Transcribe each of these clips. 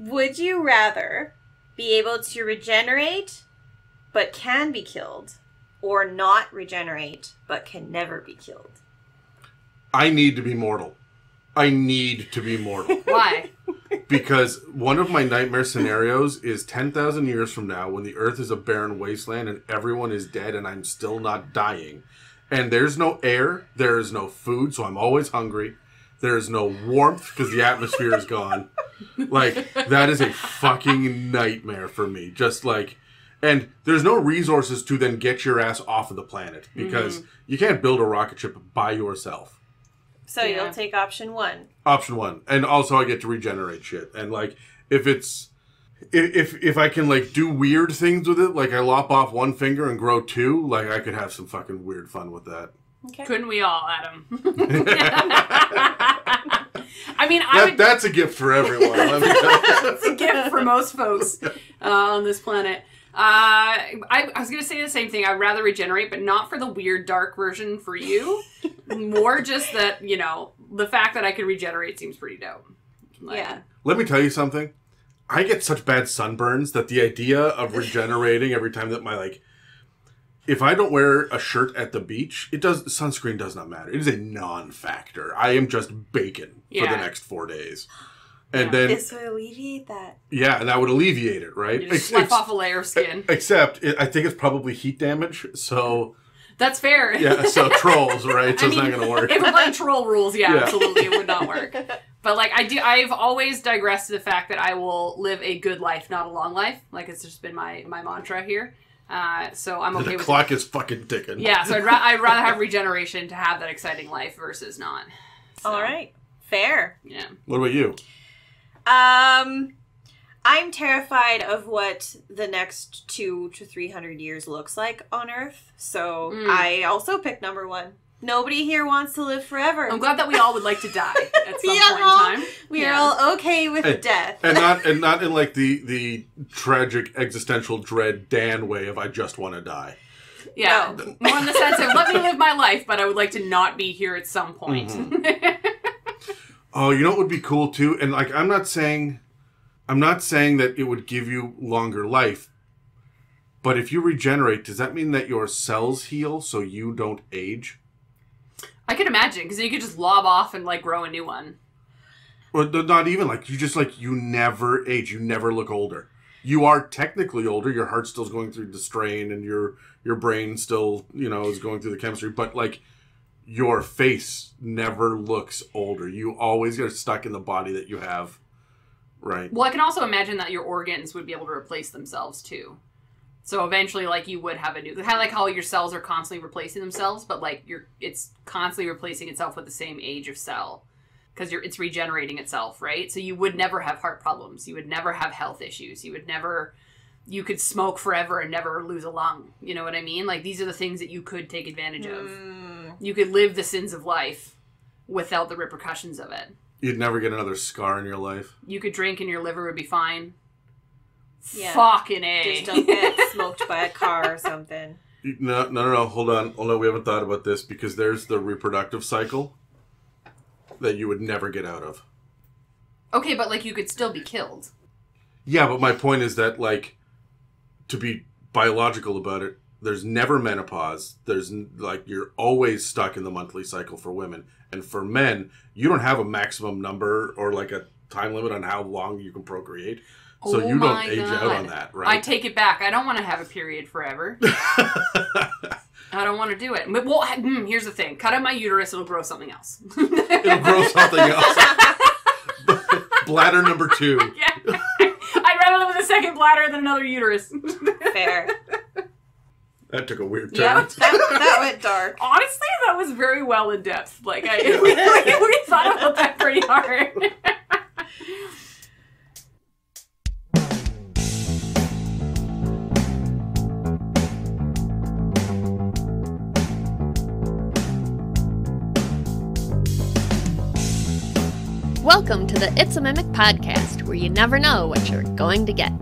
Would you rather be able to regenerate but can be killed, or not regenerate but can never be killed? I need to be mortal. I need to be mortal. Why? Because one of my nightmare scenarios is 10,000 years from now when the earth is a barren wasteland and everyone is dead and I'm still not dying. And there's no air, there is no food, so I'm always hungry. There is no warmth because the atmosphere is gone. Like, that is a fucking nightmare for me. Just like, and there's no resources to then get your ass off of the planet because you can't build a rocket ship by yourself. So you'll take option 1. Option 1. And also I get to regenerate shit. And like, if I can like do weird things with it, like I lop off one finger and grow 2, like I could have some fucking weird fun with that. Okay. Couldn't we all, Adam? I mean, that's a gift for everyone. Let me tell you. It's a gift for most folks on this planet. I was going to say the same thing. I'd rather regenerate, but not for the weird, dark version for you. More just that, you know, the fact that I could regenerate seems pretty dope. Like, yeah. Let me tell you something. I get such bad sunburns that the idea of regenerating every time that if I don't wear a shirt at the beach, sunscreen does not matter. It is a non-factor. I am just bacon for the next 4 days. And then this would alleviate that. Yeah, and that would alleviate it, right? You just slap off a layer of skin. Except, I think it's probably heat damage, so... That's fair. Yeah, so trolls, right? So it's not going to work. If we're playing troll rules, absolutely, it would not work. But, like, I've always digressed to the fact that I will live a good life, not a long life. Like, it's just been my mantra here. So I'm okay with it. The clock is fucking ticking. Yeah, so I'd rather have regeneration to have that exciting life versus not. So, all right. Fair. Yeah. What about you? I'm terrified of what the next 200 to 300 years looks like on Earth. So I also picked number 1. Nobody here wants to live forever. I'm glad that we all would like to die at some point in time. We are all okay with death. And not in like the tragic existential dread Dan way of I just want to die. Yeah. No. More in the sense of let me live my life, but I would like to not be here at some point. Mm-hmm. Oh, you know what would be cool too? And like I'm not saying that it would give you longer life. But if you regenerate, does that mean that your cells heal so you don't age? I could imagine, because you could just lob off and like grow a new one. Well, not even like you never age. You never look older. You are technically older. Your heart still's going through the strain, and your brain still is going through the chemistry. But like your face never looks older. You always get stuck in the body that you have. Right. Well, I can also imagine that your organs would be able to replace themselves too. So eventually, like, you would have a new... Kind of like how your cells are constantly replacing themselves, but, like, it's constantly replacing itself with the same age of cell. Because it's regenerating itself, right? So you would never have heart problems. You would never have health issues. You could smoke forever and never lose a lung. You know what I mean? Like, these are the things that you could take advantage of. You could live the sins of life without the repercussions of it. You'd never get another scar in your life. You could drink and your liver would be fine. Yeah. Fucking A. Just don't get smoked by a car or something. No. Hold on. We haven't thought about this because there's the reproductive cycle that you would never get out of. Okay, but like you could still be killed. Yeah, but my point is that like to be biological about it, there's never menopause. There's like you're always stuck in the monthly cycle for women, and for men, you don't have a maximum number or like a time limit on how long you can procreate. So you don't age out on that, right? I take it back. I don't want to have a period forever. I don't want to do it. But, well, here's the thing. Cut out my uterus, it'll grow something else. It'll grow something else. Bladder number 2. Yeah. I'd rather live with a second bladder than another uterus. Fair. That took a weird turn. Yeah, that went dark. Honestly, that was very well in depth. Like, we thought about that pretty hard. Welcome to the It's a Mimic podcast, where you never know what you're going to get.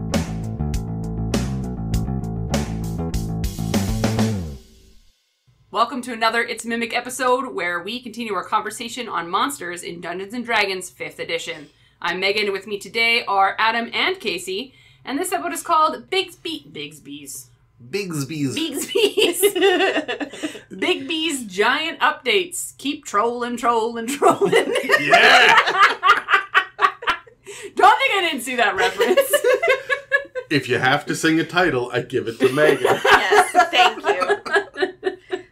Welcome to another It's a Mimic episode, where we continue our conversation on monsters in Dungeons & Dragons 5th edition. I'm Megan. With me today are Adam and Casey. And this episode is called Bigsby's Giant Updates. Keep trolling. Yeah! Don't think I didn't see that reference. If you have to sing a title, I give it to Megan. Yes, thank you.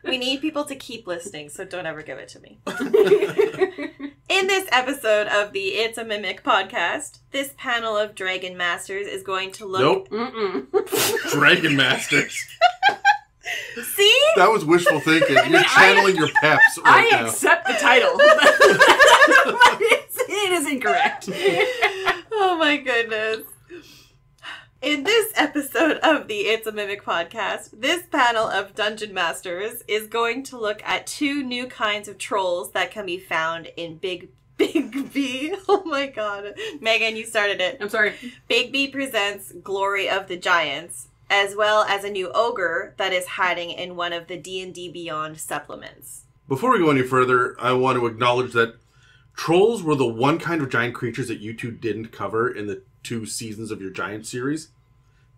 We need people to keep listening, so don't ever give it to me. In this episode of the It's a Mimic podcast, this panel of Dragon Masters is going to look... Nope. Dragon Masters. See? That was wishful thinking. You're channeling your peps right now. I accept the title. It is incorrect. Oh my goodness. In this episode of the It's a Mimic podcast, this panel of Dungeon Masters is going to look at 2 new kinds of trolls that can be found in Big B. Oh my god. Megan, you started it. I'm sorry. Big B presents Glory of the Giants, as well as a new ogre that is hiding in one of the D&D Beyond supplements. Before we go any further, I want to acknowledge that trolls were the one kind of giant creatures that you two didn't cover in the 2 seasons of your giant series,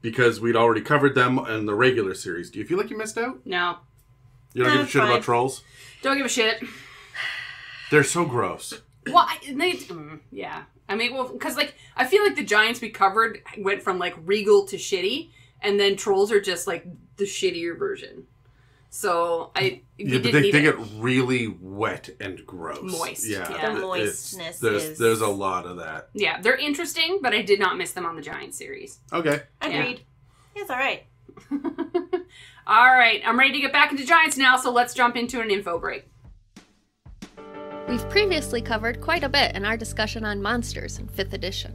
because we'd already covered them in the regular series. Do you feel like you missed out? No. You don't give a shit fine. about trolls? Don't give a shit. They're so gross. Well, yeah. I mean, well, because, like, I feel like the giants we covered went from, like, regal to shitty, and then trolls are just, like, the shittier version. So, They get really wet and gross. Moist. The moistness there's a lot of that. Yeah, they're interesting, but I did not miss them on the Giant series. Okay. Agreed. Yeah. It's alright. All right, I'm ready to get back into Giants now, so let's jump into an info break. We've previously covered quite a bit in our discussion on monsters in 5th edition.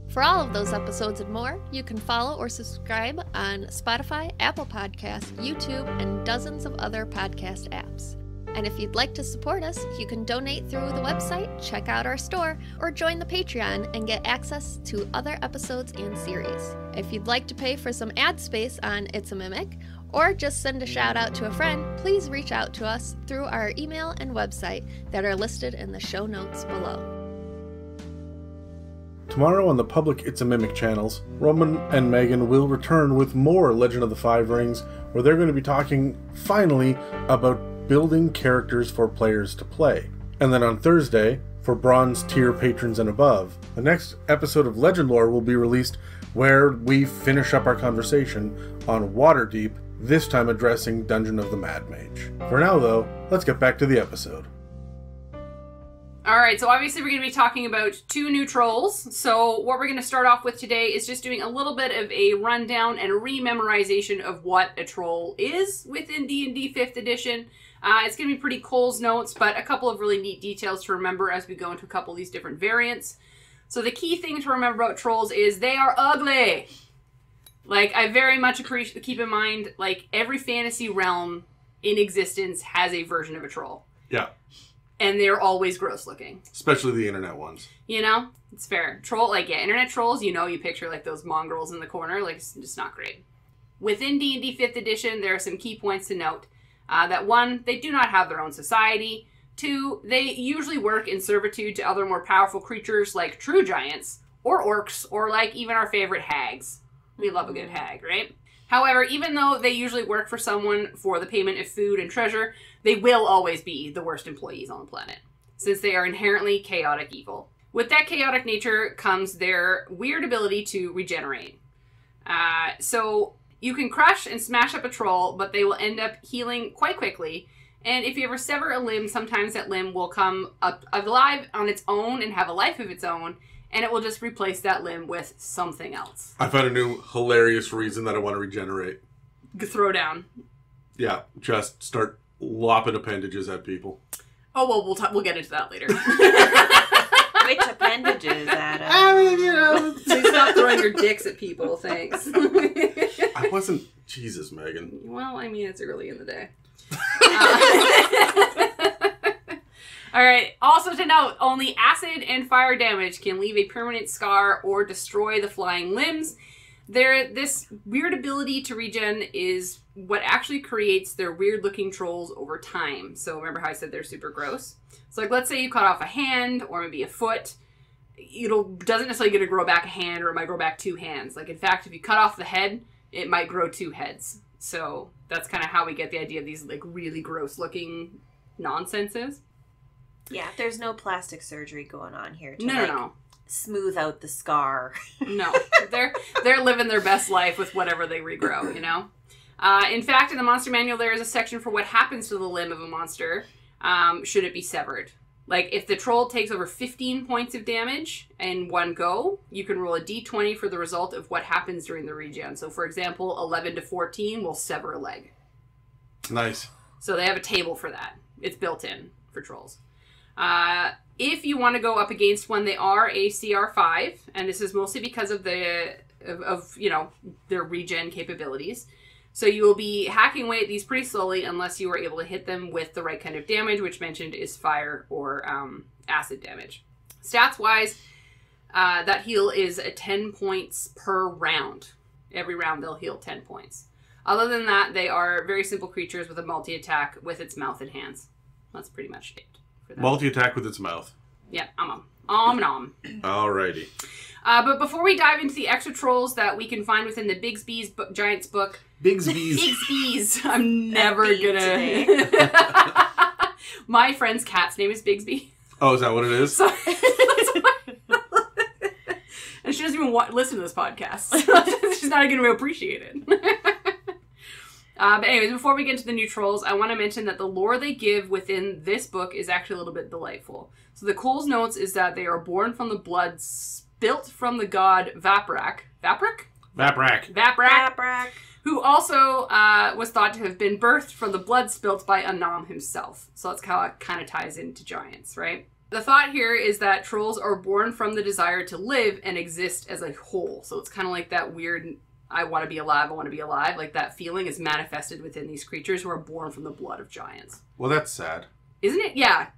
For all of those episodes and more, you can follow or subscribe on Spotify, Apple Podcasts, YouTube, and dozens of other podcast apps. And if you'd like to support us, you can donate through the website, check out our store, or join the Patreon and get access to other episodes and series. If you'd like to pay for some ad space on It's a Mimic, or just send a shout out to a friend, please reach out to us through our email and website that are listed in the show notes below. Tomorrow on the public It's a Mimic channels, Roman and Megan will return with more Legend of the Five Rings, where they're going to be talking, finally, about building characters for players to play. And then on Thursday, for bronze tier patrons and above, the next episode of Legend Lore will be released, where we finish up our conversation on Waterdeep, this time addressing Dungeon of the Mad Mage. For now, though, let's get back to the episode. All right, so obviously we're going to be talking about 2 new trolls. So what we're going to start off with today is just doing a little bit of a rundown and a rememorization of what a troll is within D&D 5th edition. It's going to be pretty Cole's notes, but a couple of really neat details to remember as we go into a couple of these different variants. So the key thing to remember about trolls is they are ugly. Like, I very much keep in mind, like, every fantasy realm in existence has a version of a troll. Yeah. And they're always gross looking. Especially the internet ones. You know? It's fair. Internet trolls, you picture, like, those mongrels in the corner. Like, it's just not great. Within D&D 5th edition, there are some key points to note. That 1, they do not have their own society. 2, they usually work in servitude to other more powerful creatures like true giants, or orcs, or, like, even our favorite hags. We love a good hag, right? However, even though they usually work for someone for the payment of food and treasure, they will always be the worst employees on the planet, since they are inherently chaotic evil. With that chaotic nature comes their weird ability to regenerate. So you can crush and smash up a troll, but they will end up healing quite quickly. And if you ever sever a limb, sometimes that limb will come up alive on its own and have a life of its own, and it will just replace that limb with something else. I found a new hilarious reason that I want to regenerate. Throw down. Yeah, just start lopping appendages at people. Oh, well, we'll get into that later. Which appendages, Adam? I mean, Please stop throwing your dicks at people, thanks. I wasn't... Jesus, Megan. Well, I mean, it's early in the day. All right. Also to note, only acid and fire damage can leave a permanent scar or destroy the flying limbs. This weird ability to regen is what actually creates their weird-looking trolls over time. So remember how I said they're super gross? So like, let's say you cut off a hand or maybe a foot. doesn't necessarily get to grow back a hand, or it might grow back 2 hands. Like, in fact, if you cut off the head, it might grow 2 heads. So that's kind of how we get the idea of these, like, really gross looking nonsenses. Yeah, there's no plastic surgery going on here to No. smooth out the scar. No, they're living their best life with whatever they regrow, you know? In fact, in the monster manual, there is a section for what happens to the limb of a monster should it be severed. Like, if the troll takes over 15 points of damage in one go, you can roll a d20 for the result of what happens during the regen. So, for example, 11 to 14 will sever a leg. Nice. So they have a table for that. It's built in for trolls. If you want to go up against one, they are a CR5, and this is mostly because of their regen capabilities. So you will be hacking away at these pretty slowly unless you are able to hit them with the right kind of damage, which mentioned is fire or acid damage. Stats-wise, that heal is 10 points per round. Every round they'll heal 10 points. Other than that, they are very simple creatures with a multi-attack with its mouth and hands. That's pretty much it for them. Multi-attack with its mouth. Yeah, nom. Alrighty. But before we dive into the extra trolls that we can find within the Bigsby's Giants book... Bigsby's. I'm never gonna... My friend's cat's name is Bigsby. Oh, is that what it is? So... And she doesn't even listen to this podcast. She's not even going to appreciate it. But anyways, before we get into the new trolls, I want to mention that the lore they give within this book is actually a little bit delightful. So the Cole's notes is that they are born from the blood spilt from the god Vaprak. Vaprak. Who also was thought to have been birthed from the blood spilt by Anam himself. So that's how it kind of ties into giants, right? The thought here is that trolls are born from the desire to live and exist as a whole. So it's kind of like that weird, I want to be alive. Like, that feeling is manifested within these creatures who are born from the blood of giants. Well, that's sad. Isn't it? Yeah.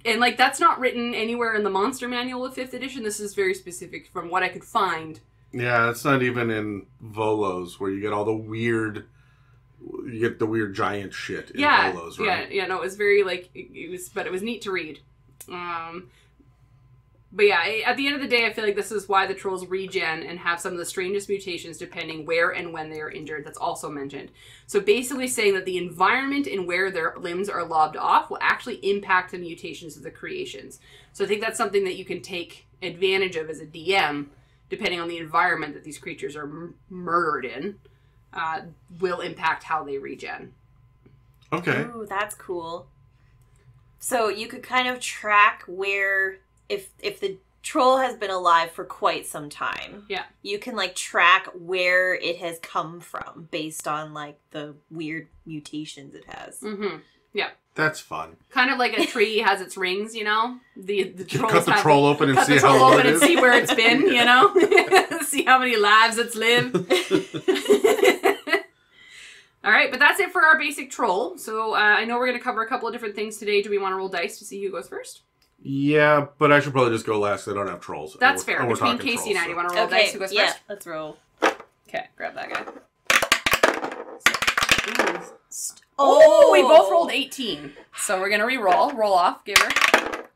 And that's not written anywhere in the Monster Manual of 5th edition. This is very specific from what I could find. Yeah, it's not even in Volos, where you get all the weird... You get the weird giant shit in Volos, right? Yeah, no, it was very, but it was neat to read. But yeah, at the end of the day, I feel like this is why the trolls regen and have some of the strangest mutations depending where and when they are injured. That's also mentioned. So basically saying that the environment and where their limbs are lobbed off will actually impact the mutations of the creations. So I think that's something that you can take advantage of as a DM, depending on the environment that these creatures are murdered in, will impact how they regen. Okay. Ooh, that's cool. So you could kind of track where, if the troll has been alive for quite some time, yeah, you can track where it has come from based on the weird mutations it has. Mm-hmm. Yeah. That's fun. Kind of like a tree has its rings, you know? The cut the troll open and see how old it is. See where it's been, you know? See how many lives it's lived. All right, but that's it for our basic troll. So I know we're going to cover a couple of different things today. Do we want to roll dice to see who goes first? Yeah, but I should probably just go last. I don't have trolls. That's fair. Between Casey and I, do you want to roll dice? Who goes first? Let's roll. Okay, grab that guy. Oh, we both rolled 18. So we're going to re-roll. Roll off. Give her.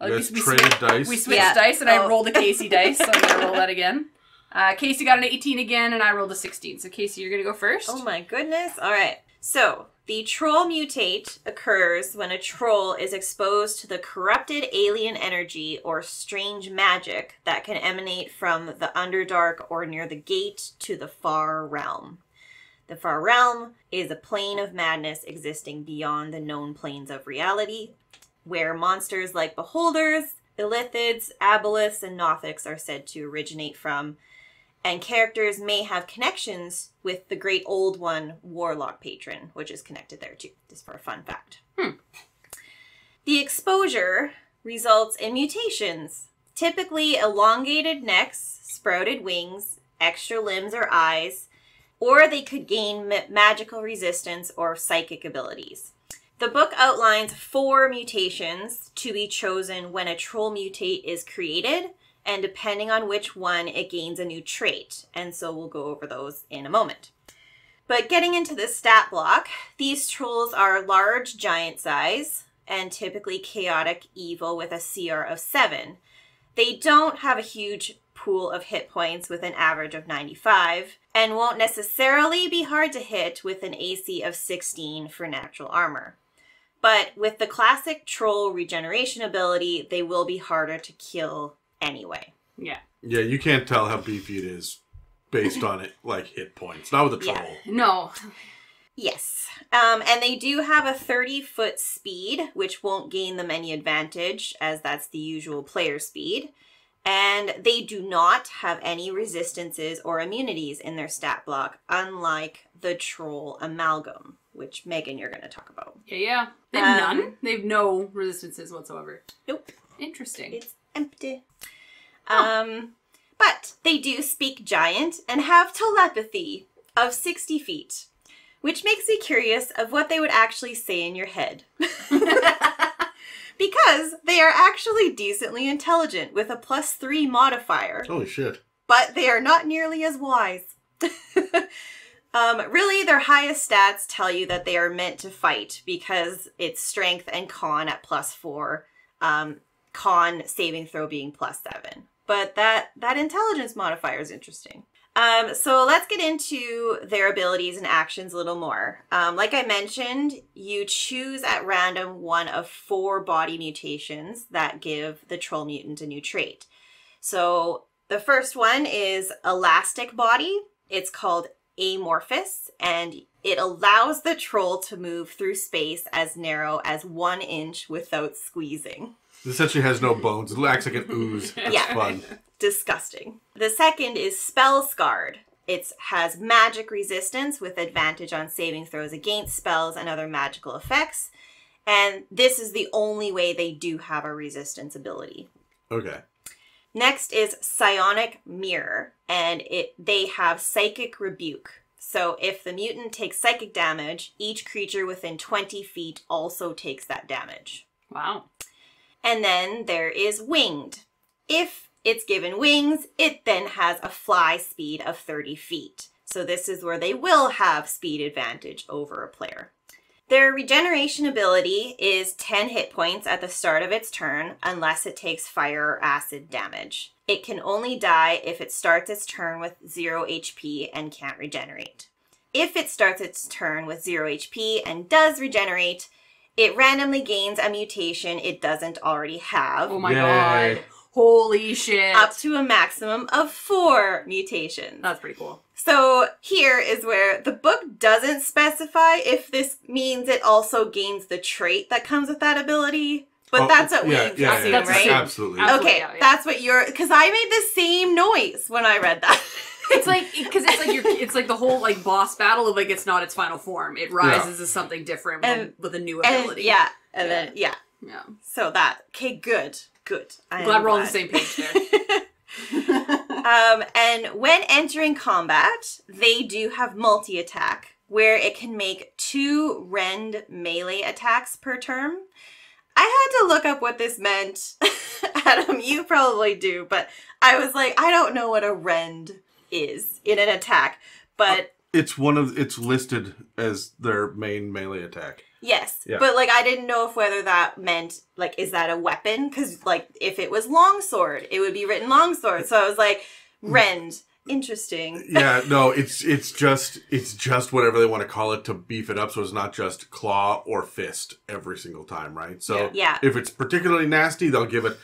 We traded dice. We switched dice, and I rolled a Casey dice, so I'm going to roll that again. Casey got an 18 again, and I rolled a 16. So, Casey, you're going to go first. Oh, my goodness. All right. So, the troll mutate occurs when a troll is exposed to the corrupted alien energy or strange magic that can emanate from the Underdark or near the gate to the Far Realm. The Far Realm is a plane of madness existing beyond the known planes of reality, where monsters like Beholders, Illithids, Aboleths, and Nothics are said to originate from, and characters may have connections with the Great Old One Warlock Patron, which is connected there too, just for a fun fact. The exposure results in mutations, typically elongated necks, sprouted wings, extra limbs or eyes, or they could gain magical resistance or psychic abilities. The book outlines 4 mutations to be chosen when a troll mutate is created, and depending on which one, it gains a new trait. And so we'll go over those in a moment. But getting into the stat block, these trolls are large giant size and typically chaotic evil with a CR of 7. They don't have a huge pool of hit points with an average of 95, and won't necessarily be hard to hit with an AC of 16 for natural armor. But with the classic troll regeneration ability, they will be harder to kill anyway. Yeah. Yeah, you can't tell how beefy it is based on it, like, hit points. Not with a troll. Yeah. No. Yes. And they do have a 30-foot speed, which won't gain them any advantage, as that's the usual player speed. And they do not have any resistances or immunities in their stat block, unlike the Troll Amalgam, which, Megan, you're going to talk about. Yeah. They have none? They have no resistances whatsoever. Nope. Interesting. It's empty. But they do speak giant and have telepathy of 60 feet, which makes me curious of what they would actually say in your head. Because they are actually decently intelligent with a +3 modifier. Holy shit. But they are not nearly as wise. Really, their highest stats tell you that they are meant to fight because it's strength and con at +4, con saving throw being +7. But that intelligence modifier is interesting. So let's get into their abilities and actions a little more. Like I mentioned, you choose at random one of 4 body mutations that give the troll mutant a new trait. So the first one is elastic body. It's called amorphous, and it allows the troll to move through space as narrow as 1 inch without squeezing. It essentially has no bones. It acts like an ooze. It's Yeah. fun. Disgusting. The second is spell scarred. It has magic resistance with advantage on saving throws against spells and other magical effects. And this is the only way they do have a resistance ability. Okay. Next is psionic mirror, and they have psychic rebuke. So if the mutant takes psychic damage, each creature within 20 feet also takes that damage. Wow. And then there is winged. If it's given wings, it then has a fly speed of 30 feet. So this is where they will have speed advantage over a player. Their regeneration ability is 10 hit points at the start of its turn, unless it takes fire or acid damage. It can only die if it starts its turn with 0 HP and can't regenerate. If it starts its turn with 0 HP and does regenerate, it randomly gains a mutation it doesn't already have. Oh my Yay. god. Holy shit. Up to a maximum of 4 mutations. That's pretty cool. So here is where the book doesn't specify if this means it also gains the trait that comes with that ability. But Oh, that's what we yeah, assume, that's right? Absolutely. Absolutely, Okay, yeah, yeah. that's what you're... Because I made the same noise when I read that. It's like, because it's like the whole like boss battle of like it's not its final form. It rises as something different with a new ability. Yeah. Then, yeah. Yeah. So that... Okay, good. I'm Glad we're on the same page there. And when entering combat, they do have multi-attack, where it can make 2 rend melee attacks per turn. I had to look up what this meant. Adam, you probably do, but I was like, I don't know what a rend is in an attack, but... It's listed as their main melee attack. Yes, Yeah. but like I didn't know if whether that meant like is that a weapon? Because like if it was longsword, it would be written longsword. So I was like, rend, interesting. Yeah, no, it's just whatever they want to call it to beef it up, so it's not just claw or fist every single time, right? So Yeah. if it's particularly nasty, they'll give it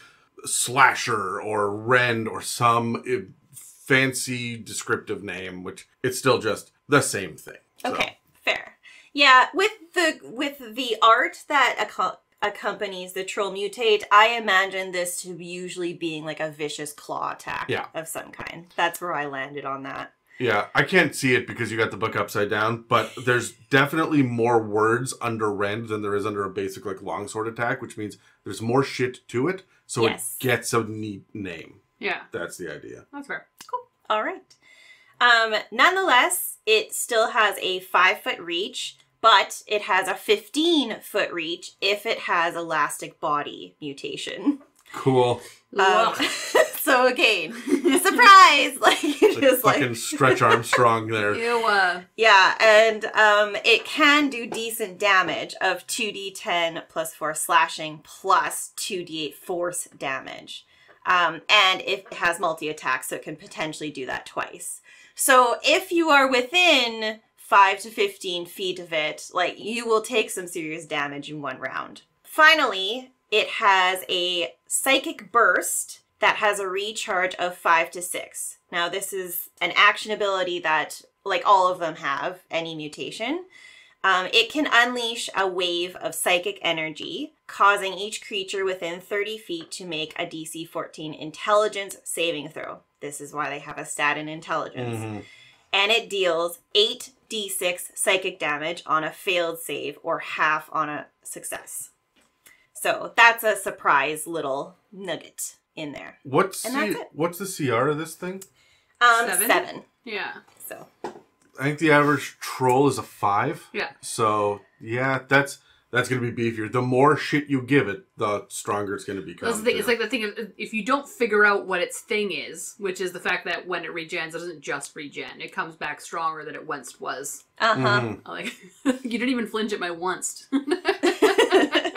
slasher or rend or some fancy descriptive name, which it's still just the same thing. So. Okay, fair. Yeah, with the art that accompanies the Troll Mutate, I imagine this to be usually being like a vicious claw attack of some kind. That's where I landed on that. Yeah, I can't see it because you got the book upside down, but there's definitely more words under rend than there is under a basic like longsword attack, which means there's more shit to it, so Yes. it gets a neat name. Yeah. That's the idea. That's fair. Cool. All right. Nonetheless, it still has a 5-foot reach, but it has a 15-foot reach if it has elastic body mutation. Cool. So again, surprise! Like you just Fucking like Stretch Armstrong there. Ew. yeah, and it can do decent damage of 2d10 plus 4 slashing plus 2d8 force damage. And it has multi-attack, so it can potentially do that twice. So if you are within 5 to 15 feet of it, like, you will take some serious damage in one round. Finally, it has a Psychic Burst that has a recharge of 5 to 6. Now, this is an action ability that, like, all of them have, any mutation. It can unleash a wave of psychic energy, causing each creature within 30 feet to make a DC 14 intelligence saving throw. This is why they have a stat in intelligence. Mm-hmm. And it deals 8d6 psychic damage on a failed save or half on a success. So that's a surprise little nugget in there. What's And that's it. the CR of this thing? 7. Yeah. So I think the average troll is a 5. Yeah. So yeah, that's gonna be beefier. The more shit you give it, the stronger it's gonna become. That's the thing. It's like the thing of, if you don't figure out what its thing is, which is the fact that when it regens, it doesn't just regen. It comes back stronger than it once was. Like, you didn't even flinch at my once.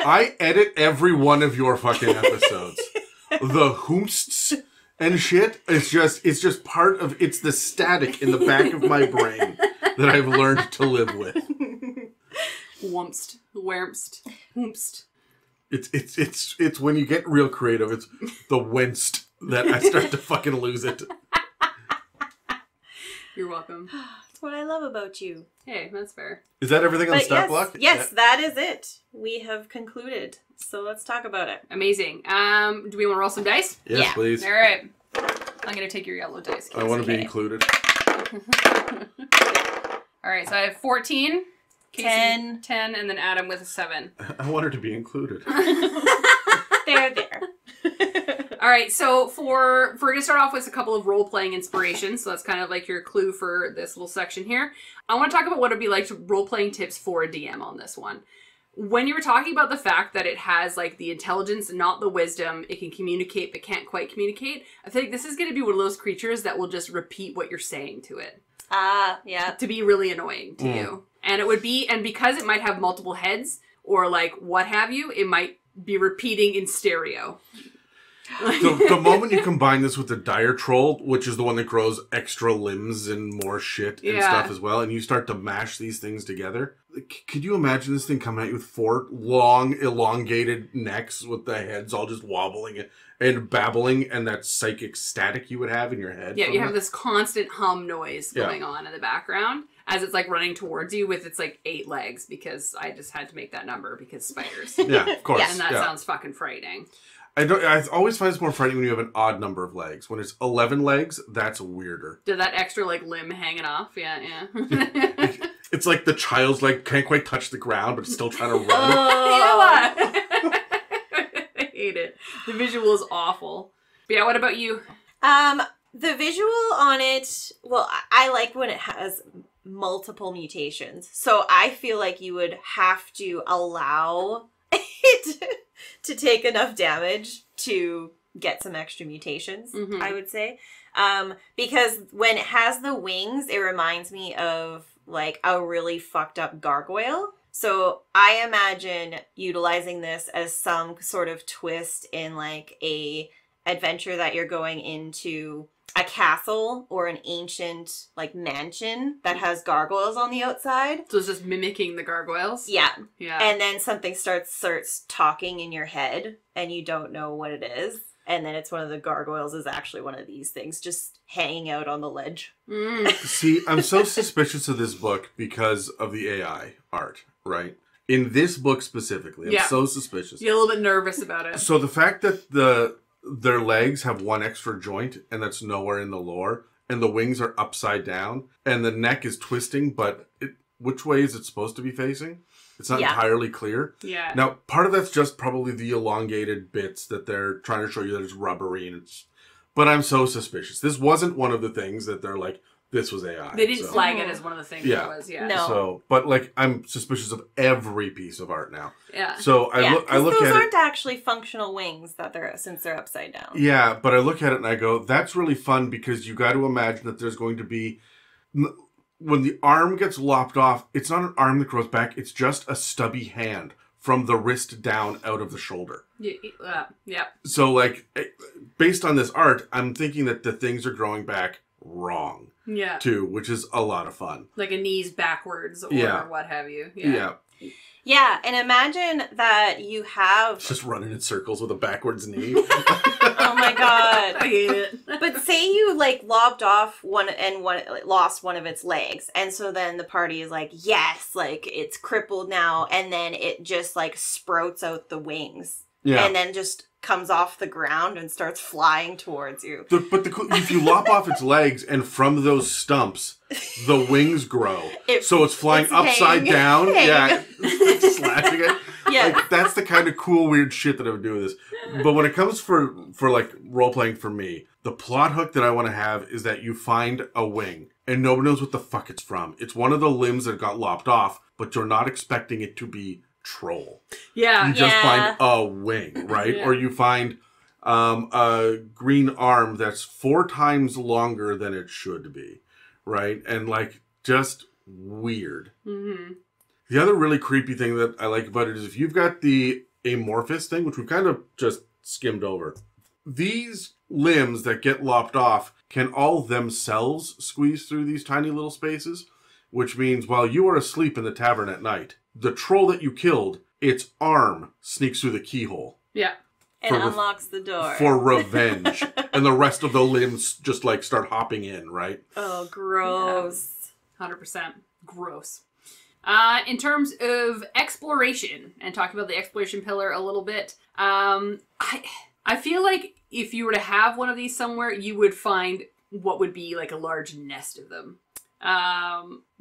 I edit every one of your fucking episodes. The whomsts and shit. It's just part of, it's the static in the back of my brain that I've learned to live with. Whumpst. Whermst. Whoomst. It's when you get real creative, it's the winced that I start to fucking lose it. You're welcome. that's what I love about you. Hey, that's fair. Is that everything on the stat yes, block? yes, that is it. We have concluded. So let's talk about it. Amazing. Do we want to roll some dice? Yes, Yeah. please. All right. I'm going to take your yellow dice. I want to be Okay. included. All right, so I have 14. Casey, 10. 10, and then Adam with a 7. I want her to be included. There. All right, so we're going to start off with a couple of role-playing inspirations. So that's kind of like your clue for this little section here. I want to talk about what it'd be like to role-playing tips for a DM on this one. When you were talking about the fact that it has like the intelligence, not the wisdom, it can communicate but can't quite communicate, I think this is going to be one of those creatures that will just repeat what you're saying to it. Yeah. To be really annoying to you. And it would be, and because it might have multiple heads or like what have you, it might be repeating in stereo. The moment you combine this with the dire troll, which is the one that grows extra limbs and more shit and stuff as well, and you start to mash these things together, could you imagine this thing coming at you with 4 long, elongated necks with the heads all just wobbling and babbling, and that psychic static you would have in your head? Yeah, you have that? this constant hum noise going on in the background as it's like running towards you with its like 8 legs, because I just had to make that number because spiders. Yeah, of course. And that sounds fucking frightening. I always find it's more frightening when you have an odd number of legs. When it's 11 legs, that's weirder. Did that extra like limb hanging off? Yeah. It's like the child's leg can't quite touch the ground, but it's still trying to run. You know what? I hate it. The visual is awful. But yeah, what about you? The visual on it, well, I like when it has multiple mutations. So I feel like you would have to allow it to take enough damage to get some extra mutations, I would say. Because when it has the wings, it reminds me of like a really fucked up gargoyle. So I imagine utilizing this as some sort of twist in like a adventure that you're going into a castle or an ancient like mansion that has gargoyles on the outside. So it's just mimicking the gargoyles? Yeah. Yeah. And then something starts talking in your head and you don't know what it is. And then it's one of the gargoyles is actually one of these things just hanging out on the ledge. See, I'm so suspicious of this book because of the AI art, right? In this book specifically, I'm so suspicious. You're a little bit nervous about it. So the fact that their legs have 1 extra joint, and that's nowhere in the lore, and the wings are upside down, and the neck is twisting, but which way is it supposed to be facing? It's not entirely clear. Yeah. Now, part of that's just probably the elongated bits that they're trying to show you that it's rubbery, but I'm so suspicious. This wasn't one of the things that they're like, this was AI. They didn't flag it as one of the things it was, No. So, but like, I'm suspicious of every piece of art now. Yeah. So I look those at aren't it. actually functional wings that since they're upside down. Yeah, but I look at it and I go, that's really fun because you got to imagine that there's going to be, when the arm gets lopped off, it's not an arm that grows back, it's just a stubby hand from the wrist down out of the shoulder. Yeah. So, like, based on this art, I'm thinking that the things are growing back wrong. Yeah. Too, which is a lot of fun. Like a knees backwards or what have you. Yeah, and imagine that you have... Just running in circles with a backwards knee. Oh my god. I hate it. But say you, like, lopped off lost one of its legs, and so then the party is like, yes, like, it's crippled now, and then it just, like, sprouts out the wings. Yeah. And then just comes off the ground and starts flying towards you. If you lop off its legs and from those stumps, the wings grow. So it's flying upside down. Yeah. Slashing it. Yeah. Like, that's the kind of cool, weird shit that I would do with this. But when it comes for like, role-playing for me, the plot hook that I want to have is that you find a wing, and nobody knows what the fuck it's from. It's one of the limbs that got lopped off, but you're not expecting it to be Troll. Yeah. You just find a wing, right? Yeah. Or you find a green arm that's 4 times longer than it should be, right? And, like, just weird. Mm-hmm. The other really creepy thing that I like about it is if you've got the amorphous thing, which we've kind of just skimmed over, these limbs that get lopped off can all themselves squeeze through these tiny little spaces, which means while you are asleep in the tavern at night, the troll that you killed, its arm sneaks through the keyhole. Yeah. And unlocks the door. For revenge. And the rest of the limbs just, like, start hopping in, right? Oh, gross. 100%. Gross. In terms of exploration, and talking about the exploration pillar a little bit, I feel like if you were to have one of these somewhere, you would find what would be, like, a large nest of them.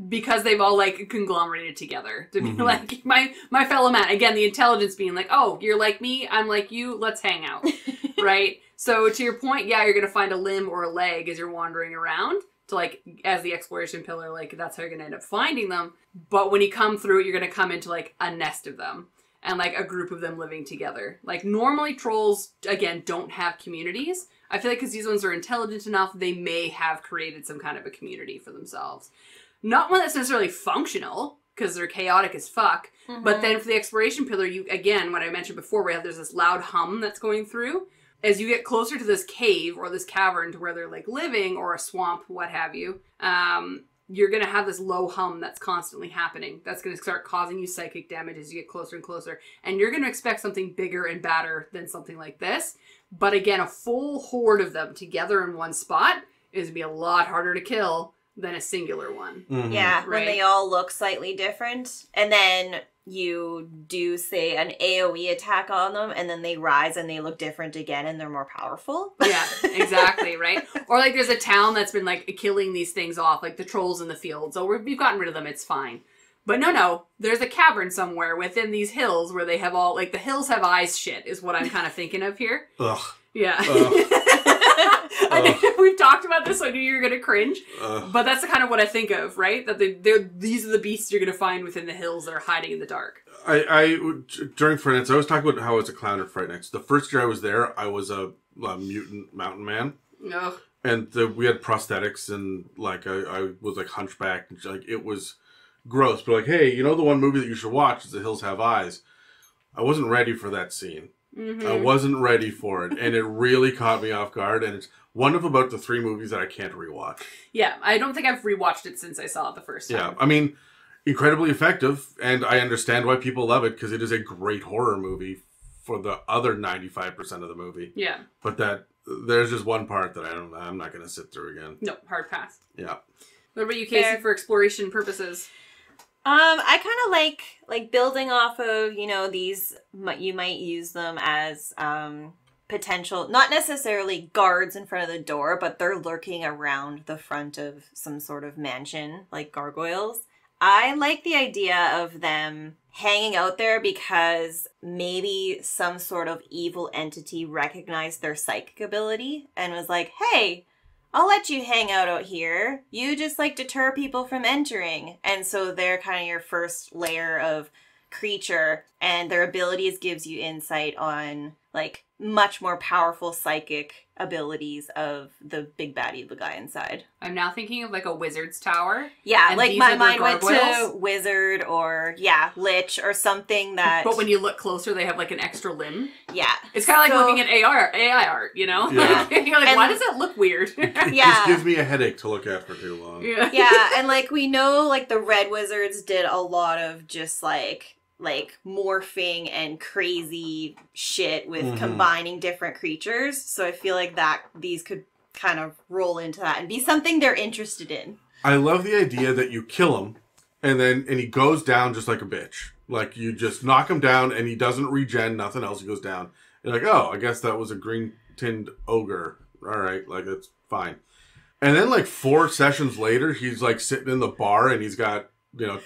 Because they've all, like, conglomerated together to be like, my fellow man. Again, the intelligence being like, oh, you're like me, I'm like you, let's hang out. Right? So to your point, yeah, you're gonna find a limb or a leg as you're wandering around to, like, as the exploration pillar, like, that's how you're gonna end up finding them. But when you come through it, you're gonna come into, like, a nest of them. And, like, a group of them living together. Like, normally trolls, again, don't have communities. I feel like because these ones are intelligent enough, they may have created some kind of a community for themselves. Not one that's necessarily functional, because they're chaotic as fuck. But then for the exploration pillar, you, again, what I mentioned before, where there's this loud hum that's going through. As you get closer to this cave or this cavern to where they're, like, living, or a swamp, what have you, you're going to have this low hum that's constantly happening. That's going to start causing you psychic damage as you get closer and closer. And you're going to expect something bigger and badder than something like this. But again, a full horde of them together in one spot is going to be a lot harder to kill than a singular one. Yeah, Right? when they all look slightly different. And then you do, say, an AoE attack on them, and then they rise and they look different again and they're more powerful. Yeah, exactly, right? Or, like, there's a town that's been, like, killing these things off, like the trolls in the field. So we've gotten rid of them, it's fine. But no, there's a cavern somewhere within these hills where they have all, like, the hills have eyes shit is what I'm kind of thinking of here. Ugh. Yeah. I think we've talked about this, so I knew you were going to cringe. But that's kind of what I think of, right? That these are the beasts you're going to find within the hills that are hiding in the dark. During Fright Nights, I was talking about how I was a clown at Fright Nights. The first year I was there, I was a mutant mountain man. Ugh. And we had prosthetics, and, like, I was, like, hunchbacked, and, like, it was gross. But, like, hey, you know the one movie that you should watch is The Hills Have Eyes? I wasn't ready for that scene. I wasn't ready for it, and it really caught me off guard, and it's one of about the 3 movies that I can't rewatch. Yeah, I don't think I've rewatched it since I saw it the first time. Yeah, I mean, incredibly effective, and I understand why people love it, because it is a great horror movie for the other 95% of the movie. Yeah. But there's just one part that I'm not going to sit through again. No, hard pass. Yeah. What about you, Casey, Fair. for exploration purposes? I kind of like building off of, you know, these, you might use them as potential, not necessarily guards in front of the door, but they're lurking around the front of some sort of mansion, like gargoyles. I like the idea of them hanging out there because maybe some sort of evil entity recognized their psychic ability and was like, hey, I'll let you hang out here. You just, like, deter people from entering. And so they're kind of your first layer of creature, and their abilities gives you insight on, like much more powerful psychic abilities of the big baddie, the guy inside. I'm now thinking of like a wizard's tower. Yeah, and like these my are the mind went to gargoyles. wizard or lich or something that. But when you look closer, they have like an extra limb. yeah, It's kind of like So- looking at AI art, you know? Yeah. You're like, And- why does that look weird? Just yeah. gives me a headache to look at for too long. Yeah. Yeah, and like we know like the red wizards did a lot of just like morphing and crazy shit with Mhm. combining different creatures. So I feel like that these could kind of roll into that and be something they're interested in. I love the idea that you kill him and he goes down just like a bitch. Like you just knock him down and he doesn't regen, nothing else, he goes down. You're like, oh, I guess that was a green tinned ogre. Alright, like that's fine. And then like 4 sessions later, he's like sitting in the bar and he's got,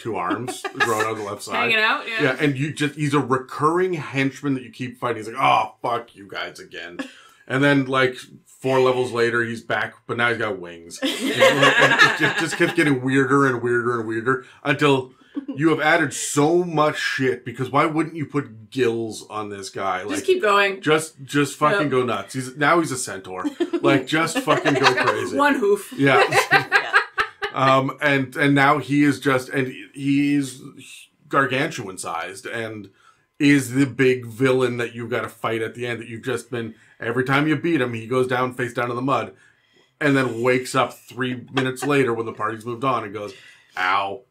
2 arms growing out of the left side. Hanging out, yeah. Yeah, and he's a recurring henchman that you keep fighting. He's like, oh, fuck you guys again. And then, like, 4 levels later, he's back, but now he's got wings. And it just keeps getting weirder and weirder and weirder until you have added so much shit, because why wouldn't you put gills on this guy? Just Like, keep going. just fucking Yep. go nuts. He's a centaur. Like, just fucking go crazy. One hoof. Yeah. Yeah. And now he is just, and he's gargantuan sized and is the big villain that you've got to fight at the end, that you've just been, every time you beat him, he goes down face down in the mud and then wakes up 3 minutes later when the party's moved on and goes, ow,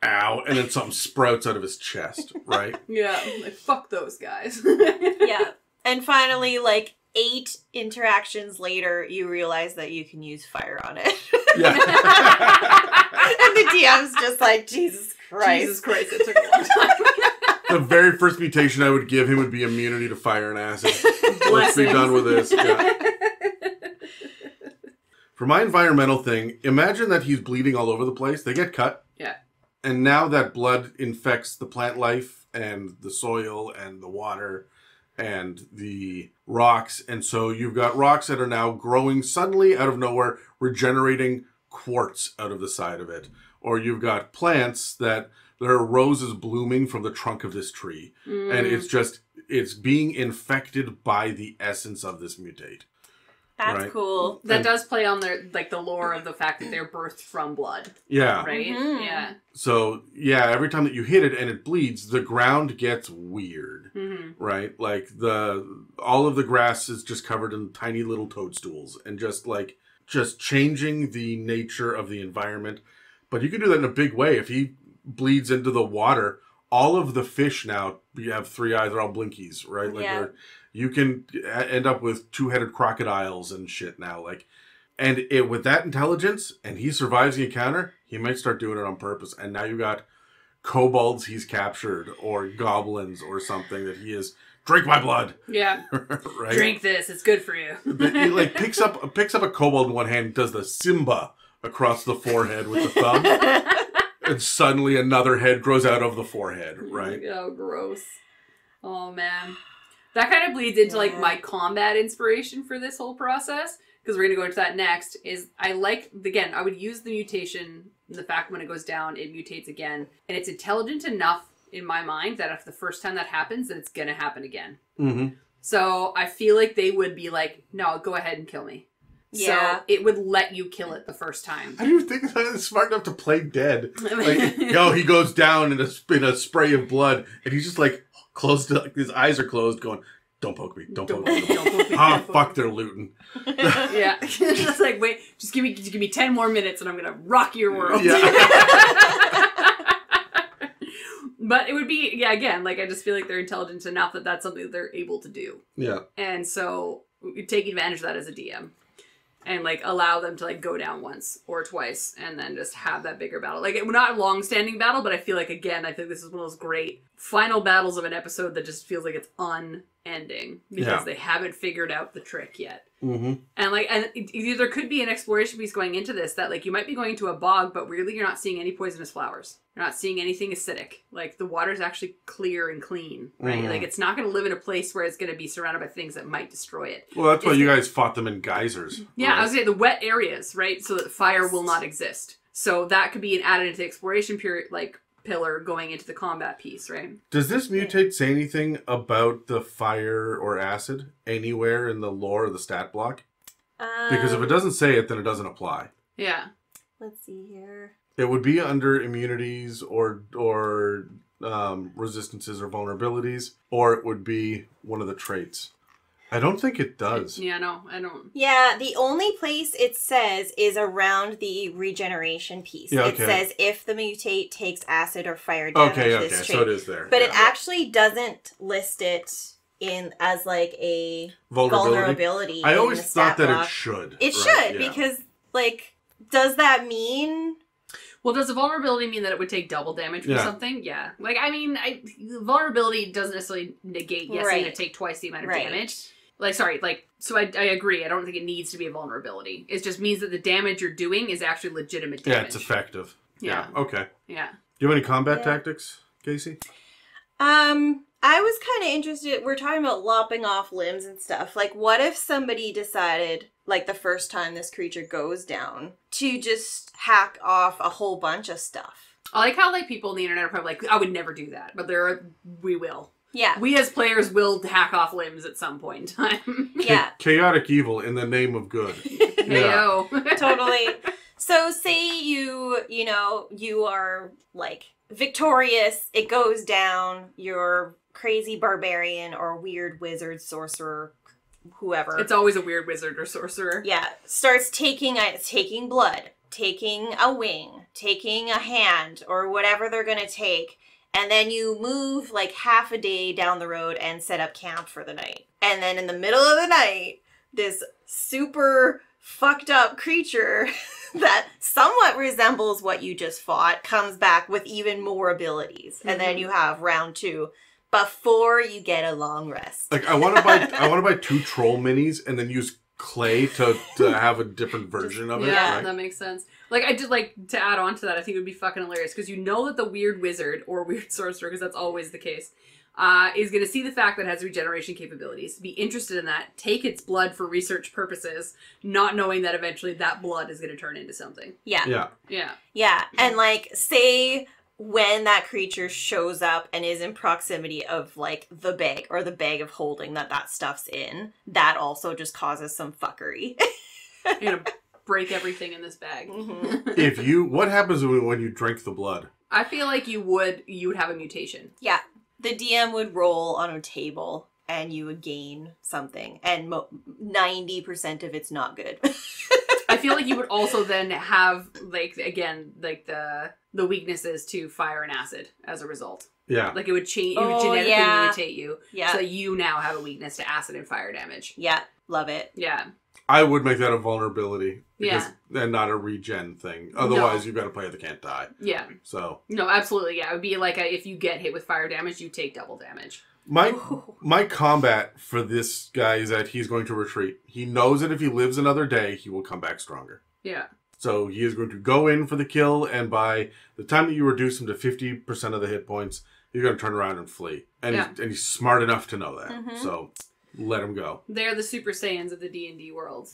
ow. And then something sprouts out of his chest, right? Yeah, like, fuck those guys. Yeah. And finally, like 8 interactions later, you realize that you can use fire on it. Yeah. And the DM's just like, Jesus Christ. Jesus Christ, it took a long time. The very first mutation I would give him would be immunity to fire and acid. Let's be Blessings. done with this. Yeah. For my environmental thing, imagine that he's bleeding all over the place. They get cut. Yeah. And now that blood infects the plant life and the soil and the water and the rocks. And so you've got rocks that are now growing suddenly out of nowhere, regenerating quartz out of the side of it. Or you've got plants that there are roses blooming from the trunk of this tree. And it's being infected by the essence of this mutate. That's Right. cool. That does play on their the lore of the fact that they're birthed from blood, Yeah. right? Mhm. Yeah. So, yeah, every time that you hit it and it bleeds, the ground gets weird, Mm-hmm. right? Like all of the grass is just covered in tiny little toadstools and just changing the nature of the environment. But you can do that in a big way. If he bleeds into the water, all of the fish now, you have 3 eyes, they're all blinkies, right? Like Yeah. you can end up with 2-headed crocodiles and shit now. And with that intelligence, and he survives the encounter, he might start doing it on purpose. And now you got kobolds he's captured, or goblins, or something that he is. Drink my blood, Yeah. right? Drink this. It's good for you. He picks up a kobold in one hand, and does the Simba across the forehead with the thumb, and suddenly another head grows out of the forehead, right? Oh, gross. Oh, man. That kind of bleeds into, like, my combat inspiration for this whole process, because we're going to go into that next, is I would use the mutation, the fact when it goes down, it mutates again, and it's intelligent enough in my mind that if the first time that happens, that it's going to happen again. Mm-hmm. So I feel like they would be like, no, go ahead and kill me. Yeah. So it would let you kill it the first time. I don't even think it's smart enough to play dead. He goes down in a spray of blood, and he's just like closed, like his eyes are closed, going, "Don't poke me, don't poke me." Don't poke me, Ah, don't poke fuck, me. they're looting. Yeah, it's like, wait, just give me 10 more minutes, and I'm gonna rock your world. Yeah. But it would be, yeah, again, like I just feel like they're intelligent enough that that's something that they're able to do, Yeah. and so we take advantage of that as a DM. And, like, allow them to, like, go down once or twice and then just have that bigger battle. Like, not a long-standing battle, but I feel like, again, I think this is one of those great final battles of an episode that just feels like it's unending. Because Yeah. they haven't figured out the trick yet. Mm-hmm. And there could be an exploration piece going into this that, like, you might be going to a bog, but really you're not seeing any poisonous flowers. You're not seeing anything acidic. Like, the water's actually clear and clean, right? Mhm. Like, it's not going to live in a place where it's going to be surrounded by things that might destroy it. Well, that's why Is you it- guys fought them in geysers. Yeah, right? I was saying the wet areas, right? So that fire will not exist. So that could be an added into the exploration period, like, pillar going into the combat piece, right? Does this mutate say anything about the fire or acid anywhere in the lore of the stat block? Because if it doesn't say it, then it doesn't apply. Yeah. Let's see here. It would be under immunities or resistances or vulnerabilities, or it would be one of the traits. I don't think it does. Yeah, no, I don't. Yeah, the only place it says is around the regeneration piece. Yeah, It okay. says if the mutate takes acid or fire damage, Okay, this trait. so it is there. But yeah. it actually doesn't list it in as like a Vulnerability. vulnerability. I in always the stat thought that block. it should. It right, should, yeah. because, like, does that mean... Well, does the vulnerability mean that it would take double damage from Yeah. something? Yeah. Like, I mean, vulnerability doesn't necessarily negate, yes, Right. saying it take twice the amount of Right. damage. Like, sorry, like, so I agree. I don't think it needs to be a vulnerability. It just means that the damage you're doing is actually legitimate damage. Yeah, it's effective. Yeah. Okay. Yeah. Do you have any combat Yeah. tactics, Casey? I was kind of interested, we're talking about lopping off limbs and stuff. Like, what if somebody decided, like, the first time this creature goes down, to just hack off a whole bunch of stuff? I like how, like, people on the internet are probably like, I would never do that. But we will. Yeah. We as players will hack off limbs at some point in time. Yeah. Chaotic evil in the name of good. Heyo. Totally. So say you are, like, victorious, it goes down, you're crazy barbarian or weird wizard, sorcerer, whoever. It's always a weird wizard or sorcerer. Yeah, starts taking blood, taking a wing, taking a hand, or whatever they're gonna take, and then you move like half a day down the road and set up camp for the night. And then in the middle of the night, this super fucked up creature that somewhat resembles what you just fought comes back with even more abilities. And then you have round 2 before you get a long rest. Like I want to buy 2 troll minis and then use clay to have a different version of it. Yeah, right? that makes sense. Like, I did, like, to add on to that, I think it would be fucking hilarious, because you know that the weird wizard, or weird sorcerer, because that's always the case, is going to see the fact that it has regeneration capabilities, be interested in that, take its blood for research purposes, not knowing that eventually that blood is going to turn into something. Yeah. Yeah. Yeah. Yeah. And like, say when that creature shows up and is in proximity of like the bag or the bag of holding that stuff's in, that also just causes some fuckery. You're going to break everything in this bag. What happens when you drink the blood? I feel like you would have a mutation. Yeah. The DM would roll on a table and you would gain something. And 90% of it's not good. I feel like you would also then have, like, again, like the weaknesses to fire and acid as a result. Yeah. Like, it would change, it Oh, would genetically yeah. mutate you. Yeah. So that you now have a weakness to acid and fire damage. Yeah. Love it. Yeah. I would make that a vulnerability. Yeah. And not a regen thing. Otherwise, you've got a player that can't die. Yeah. So. No, absolutely. Yeah. It would be like if you get hit with fire damage, you take double damage. My combat for this guy is that he's going to retreat. He knows that if he lives another day, he will come back stronger. Yeah. So he is going to go in for the kill, and by the time that you reduce him to 50% of the hit points, he's going to turn around and flee. And, Yeah. he's smart enough to know that. So let him go. They're the Super Saiyans of the D&D world.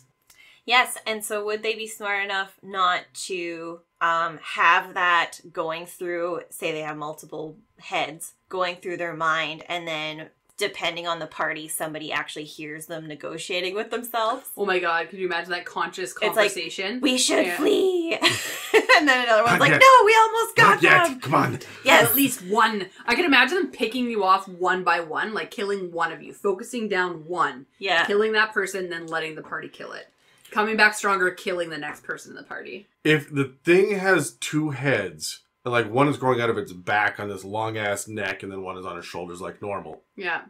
Yes, and so would they be smart enough not to have that going through, say they have multiple heads, going through their mind, and then depending on the party, somebody actually hears them negotiating with themselves? Oh my god, could you imagine that conscious It's like, conversation? We should Yeah. flee! And then another one's Not like, yet. no, we almost got Not yet. them! Come on. Yes! At least one. I can imagine them picking you off one by one, like killing one of you, focusing down one, Yeah. killing that person, then letting the party kill it. Coming back stronger, killing the next person in the party. If the thing has 2 heads, and like one is growing out of its back on this long-ass neck, and then one is on its shoulders like normal, Yeah.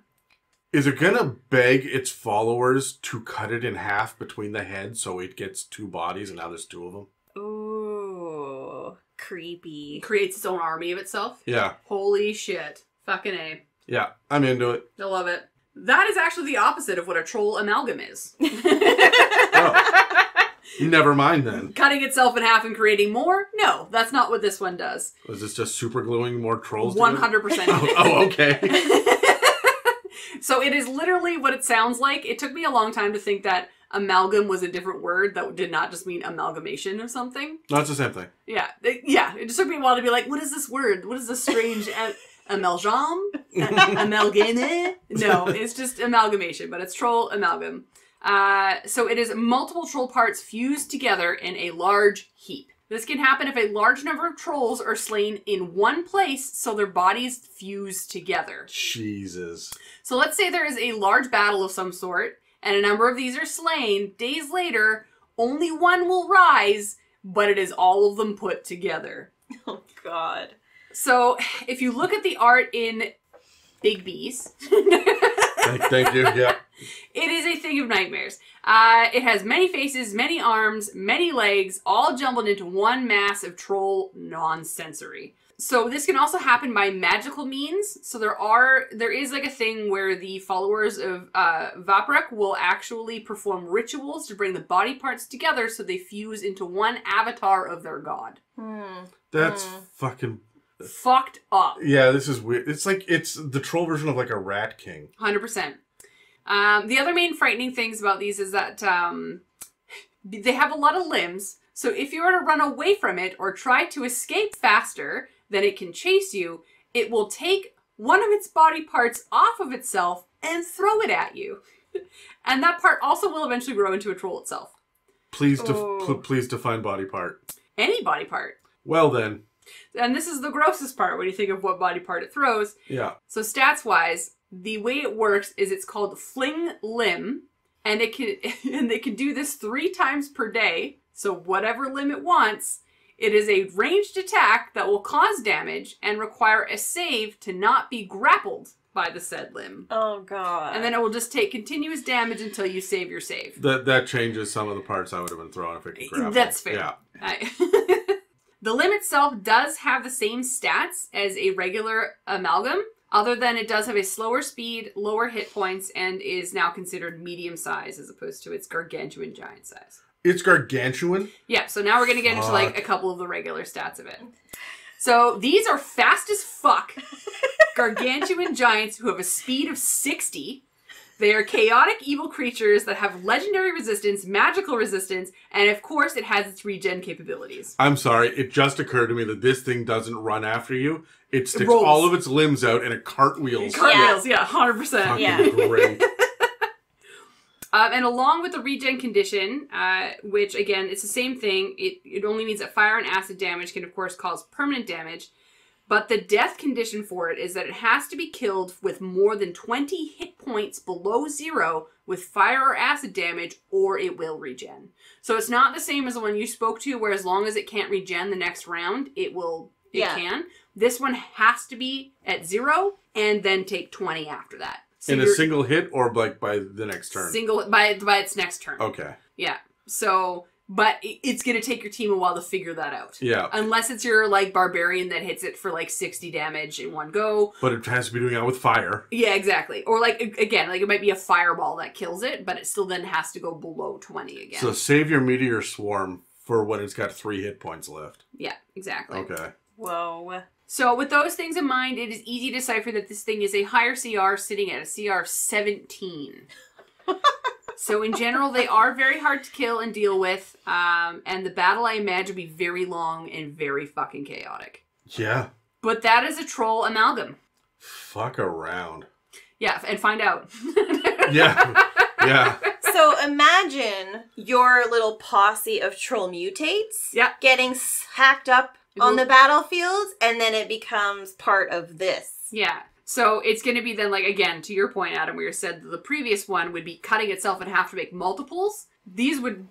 is it going to beg its followers to cut it in half between the heads so it gets 2 bodies, and now there's 2 of them? Ooh. Creepy. Creates its own army of itself. Yeah. Holy shit. Fucking A. Yeah. I'm into it. I love it. That is actually the opposite of what a troll amalgam is. Oh. Never mind then. Cutting itself in half and creating more? No, that's not what this one does. Was this just super gluing more trolls together? 100%. Oh, okay. So it is literally what it sounds like. It took me a long time to think that amalgam was a different word that did not just mean amalgamation of something. No, it's the same thing. Yeah. It just took me a while to be like, what is this word? What is this strange amalgam? Amalgame? No, it's just amalgamation, but it's troll amalgam. So it is multiple troll parts fused together in a large heap. This can happen if a large number of trolls are slain in one place, so their bodies fuse together. Jesus. So let's say there is a large battle of some sort, and a number of these are slain. Days later, only one will rise, but it is all of them put together. Oh, God. So if you look at the art in Big Bees... Thank you, yeah. It is a thing of nightmares. It has many faces, many arms, many legs, all jumbled into one mass of troll nonsensory. So this can also happen by magical means. So there is like a thing where the followers of Vaprek will actually perform rituals to bring the body parts together so they fuse into one avatar of their god. That's fucking... Fucked up. Yeah, this is weird. It's like, it's the troll version of like a rat king. 100%. The other main frightening things about these is that they have a lot of limbs. So if you were to run away from it or try to escape faster than it can chase you, it will take one of its body parts off of itself and throw it at you. And that part also will eventually grow into a troll itself. Please define body part. Any body part. Well then. And this is the grossest part when you think of what body part it throws. Yeah. So stats-wise, the way it works is it's called Fling Limb, and they can do this 3 times per day. So whatever limb it wants, it is a ranged attack that will cause damage and require a save to not be grappled by the said limb. Oh, God. And then it will just take continuous damage until you save your save. That changes some of the parts I would have been throwing if it could grapple. That's fair. Yeah. The limb itself does have the same stats as a regular amalgam, other than it does have a slower speed, lower hit points, and is now considered medium size as opposed to its gargantuan giant size. It's gargantuan? Yeah, so now we're going to get into like a couple of the regular stats of it. So these are fast as fuck gargantuan giants who have a speed of 60. They are chaotic evil creatures that have legendary resistance, magical resistance, and of course it has its regen capabilities. I'm sorry, it just occurred to me that this thing doesn't run after you. It sticks rolls. all of its limbs out and it cartwheels. Cartwheels, yeah, 100%. Fucking Yeah. great. And along with the regen condition, which again, it's the same thing, it only means that fire and acid damage can of course cause permanent damage. But the death condition for it is that it has to be killed with more than 20 hit points below 0 with fire or acid damage, or it will regen. So it's not the same as the one you spoke to, where as long as it can't regen the next round, it can. This one has to be at 0 and then take 20 after that. So In a single hit or like by the next turn? By its next turn. Okay. Yeah. So... But it's going to take your team a while to figure that out. Yeah. Unless it's your, like, barbarian that hits it for, like, 60 damage in one go. But it has to be doing that with fire. Yeah, exactly. Or, like, again, like, it might be a fireball that kills it, but it still then has to go below 20 again. So save your meteor swarm for when it's got 3 hit points left. Yeah, exactly. Okay. Whoa. So with those things in mind, it is easy to decipher that this thing is a higher CR sitting at a CR 17. So in general, they are very hard to kill and deal with, and the battle, I imagine, will be very long and very fucking chaotic. Yeah. But that is a troll amalgam. Fuck around. Yeah, and find out. Yeah. Yeah. So imagine your little posse of troll mutates getting hacked up on the battlefield, and then it becomes part of this. Yeah. So it's going to be then, like, again, to your point, Adam, where you said that the previous one would be cutting itself in half to make multiples. This would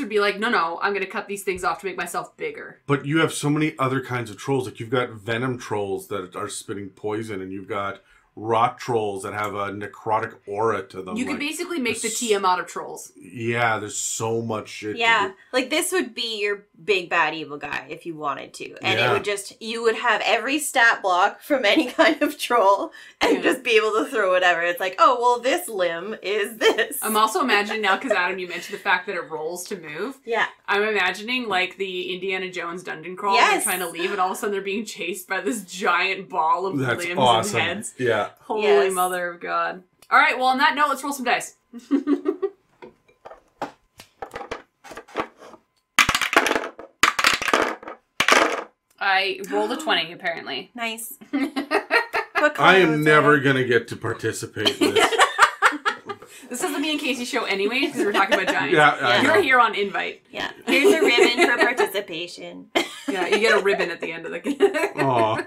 be like, no, I'm going to cut these things off to make myself bigger. But you have so many other kinds of trolls. Like, you've got venom trolls that are spitting poison, and you've got rot trolls that have a necrotic aura to them. You could basically make the TM out of trolls. Yeah, there's so much shit. Yeah, like this would be your big bad evil guy if you wanted to. And it would just, you would have every stat block from any kind of troll and just be able to throw whatever. It's like, oh, well, this limb is this. I'm also imagining now, because Adam, you mentioned the fact that it rolls to move. Yeah. I'm imagining like the Indiana Jones dungeon crawl. They're trying to leave and all of a sudden they're being chased by this giant ball of limbs and heads. Yeah. Holy mother of God. All right, well, on that note, let's roll some dice. I rolled a 20, apparently. Nice. I am never going to get to participate in this. This is the Me and Casey show anyway, because we're talking about giants. Yeah, I You're know. here on invite. Yeah. Here's a ribbon for participation. Yeah, you get a ribbon at the end of the game. Aw.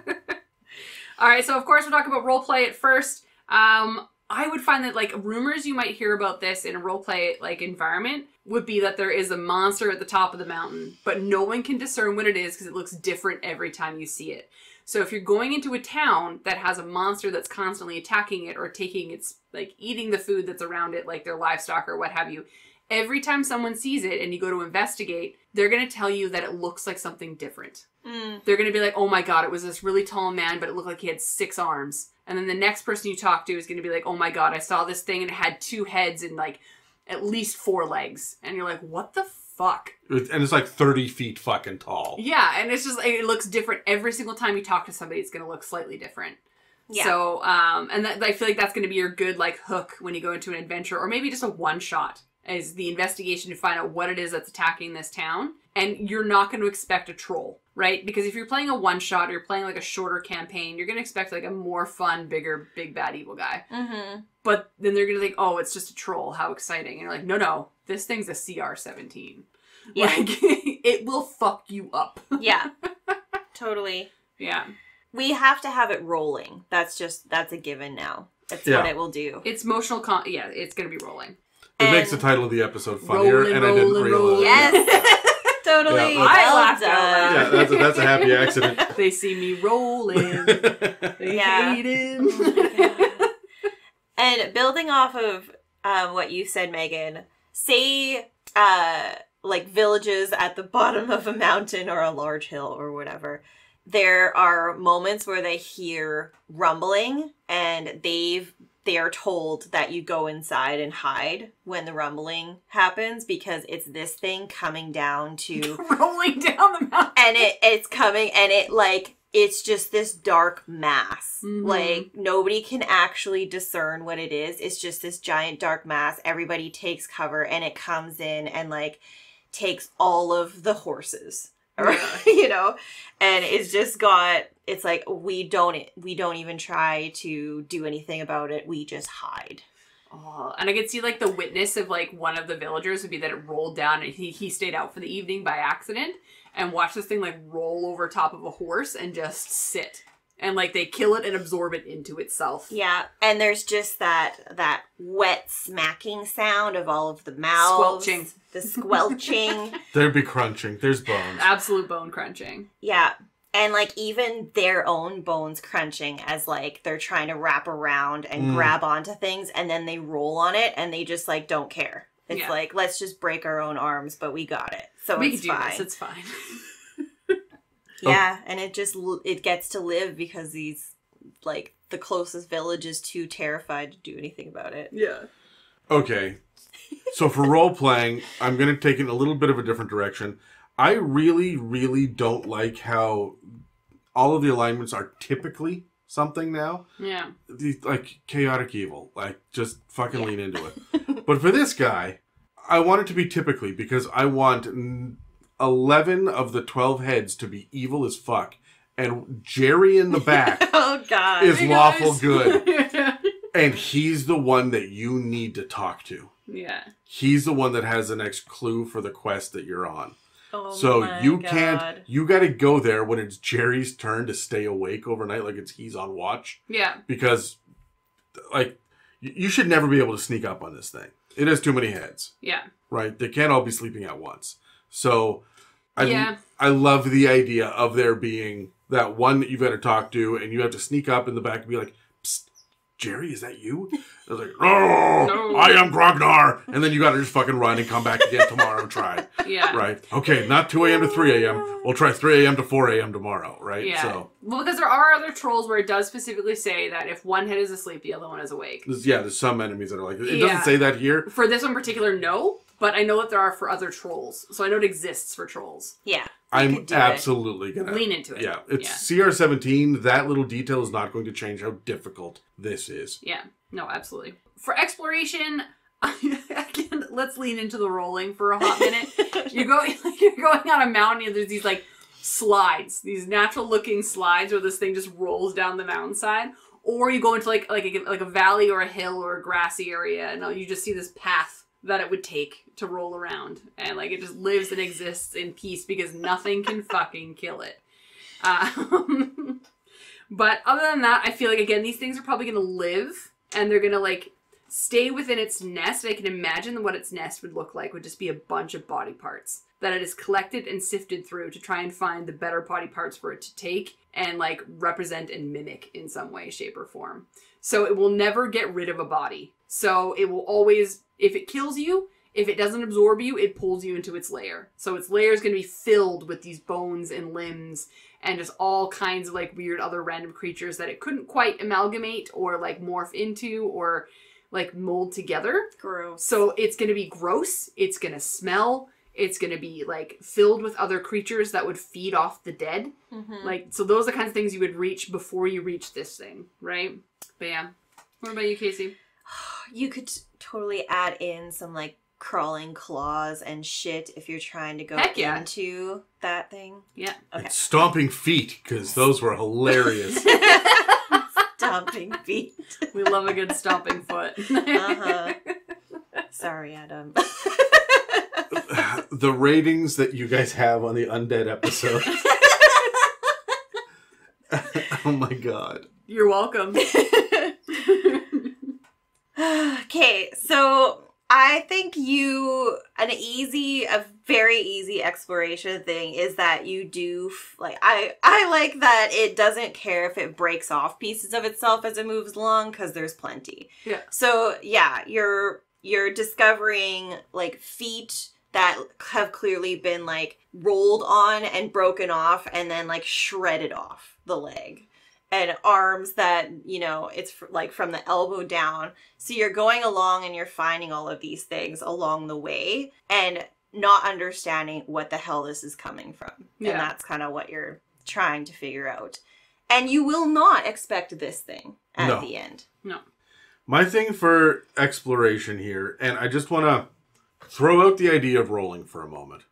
All right, so of course we're talking about role play at first. I would find that like rumors you might hear about this in a role play like environment would be that there is a monster at the top of the mountain, but no one can discern what it is because it looks different every time you see it. So if you're going into a town that has a monster that's constantly attacking it or taking its, like, eating the food that's around it, like their livestock or what have you, every time someone sees it and you go to investigate, they're going to tell you that it looks like something different. They're going to be like, oh my god, it was this really tall man, but it looked like he had 6 arms. And then the next person you talk to is going to be like, oh my god, I saw this thing and it had 2 heads and, like, at least 4 legs. And you're like, what the fuck? And it's like 30 feet fucking tall. Yeah, and it's just, it looks different. Every single time you talk to somebody, it's going to look slightly different. Yeah. So, and I feel like that's going to be your good, like, hook when you go into an adventure, or maybe just a one-shot, is the investigation to find out what it is that's attacking this town. And you're not going to expect a troll, right? Because if you're playing a one-shot, or you're playing, like, a shorter campaign, you're going to expect, like, a more fun, bigger, big, bad, evil guy. Mm-hmm. But then they're going to think, oh, it's just a troll. How exciting. And you're like, no, this thing's a CR-17. Yeah. Like, it will fuck you up. Yeah. Totally. Yeah. We have to have it rolling. That's a given now. That's Yeah. what it will do. It's emotional yeah, it's going to be rolling. It makes the And- title of the episode funnier, Rollin', and I didn't rollin', realize. rollin'. Yes. Totally. Yeah, I Well laughed out done. loud. Yeah, that's a happy accident. They see me rolling. They Yeah. hate him. Oh my God. And building off of what you said, Megan, say like villages at the bottom of a mountain or a large hill or whatever, there are moments where they hear rumbling and they are told that you go inside and hide when the rumbling happens because it's this thing coming down to Rolling down the mountain. and it's coming and it's just this dark mass. Mhm. Like nobody can actually discern what it is. It's just this giant dark mass. Everybody takes cover and it comes in and like takes all of the horses. Or, you know, and it's just it's like we don't even try to do anything about it. We just hide. Oh, and I could see like the witness of like one of the villagers would be that it rolled down and he stayed out for the evening by accident and watched this thing like roll over top of a horse and just sit. And like they kill it and absorb it into itself. Yeah, and there's just that wet smacking sound of all of the mouths. Squelching. The squelching. There'd be crunching. There's bones. Absolute bone crunching. Yeah. And like even their own bones crunching as like they're trying to wrap around and grab onto things and then they roll on it and they just like don't care. It's Yeah. like, let's just break our own arms, but we got it. So We it's can do fine. this, it's fine. Yeah, and it gets to live because these like the closest village is too terrified to do anything about it. Yeah. Okay. So for role playing, I'm going to take it in a little bit of a different direction. I really, really don't like how all of the alignments are typically something now. Yeah. Like chaotic evil. Like just fucking lean into it. But for this guy, I want it to be typically because I want 11 of the 12 heads to be evil as fuck. And Jerry in the back Oh god. is Hey, lawful guys. good. And he's the one that you need to talk to. Yeah. He's the one that has the next clue for the quest that you're on. Oh So my you God. can't, you got to go there when it's Jerry's turn to stay awake overnight, like he's on watch. Yeah. Because, like, you should never be able to sneak up on this thing. It has too many heads, Yeah. right? They can't all be sleeping at once. So, Yeah. I love the idea of there being that one that you've got to talk to, and you have to sneak up in the back and be like, "Psst, Jerry, is that you?" I was like, "Oh, No. I am Grognar." And then you got to just fucking run and come back again tomorrow and try. Yeah. Right. Okay, not 2 a.m. to 3 a.m. We'll try 3 a.m. to 4 a.m. tomorrow, right? Yeah. So, Well, because there are other trolls where it does specifically say that if one head is asleep, the other one is awake. there's some enemies that are like, it Yeah. doesn't say that here. For this one in particular, no. But I know that there are for other trolls. So I know it exists for trolls. Yeah. I'm could do it. absolutely going to Lean into it. Yeah, it's CR17. That little detail is not going to change how difficult this is. Yeah. No, absolutely. For exploration, again, let's lean into the rolling for a hot minute. You're going on a mountain and there's these like slides, these natural looking slides where this thing just rolls down the mountainside, or you go into like a valley or a hill or a grassy area, and you just see this path that it would take to roll around, and like it just lives and exists in peace because nothing can fucking kill it. But other than that, I feel like, again, these things are probably going to live, and they're going to, like, stay within its nest. I can imagine what its nest would look like would just be a bunch of body parts that it is collected and sifted through to try and find the better body parts for it to take and, like, represent and mimic in some way, shape, or form. So it will never get rid of a body. So it will always, if it kills you, if it doesn't absorb you, it pulls you into its lair. So its lair is going to be filled with these bones and limbs and just all kinds of like weird other random creatures that it couldn't quite amalgamate or like morph into or like mold together. Gross. So it's going to be gross. It's going to smell. It's going to be like filled with other creatures that would feed off the dead. Mm-hmm. Like, so those are the kinds of things you would reach before you reach this thing, right? But yeah. What about you, Casey? You could totally add in some like crawling claws and shit if you're trying to go into that thing. Yeah. Okay. And stomping feet, because those were hilarious. Stomping feet. We love a good stomping foot. Uh-huh. Sorry, Adam. The ratings that you guys have on the undead episode. Oh my god. You're welcome. Okay, so I think a very easy exploration thing is that you do, like, I like that it doesn't care if it breaks off pieces of itself as it moves along, because there's plenty. Yeah. So, yeah, you're discovering, like, feet that have clearly been, like, rolled on and broken off and then, like, shredded off the leg. And arms that, you know, it's like from the elbow down. So you're going along and you're finding all of these things along the way and not understanding what the hell this is coming from. Yeah. And that's kind of what you're trying to figure out. And you will not expect this thing at the end. No. My thing for exploration here, and I just want to throw out the idea of rolling for a moment.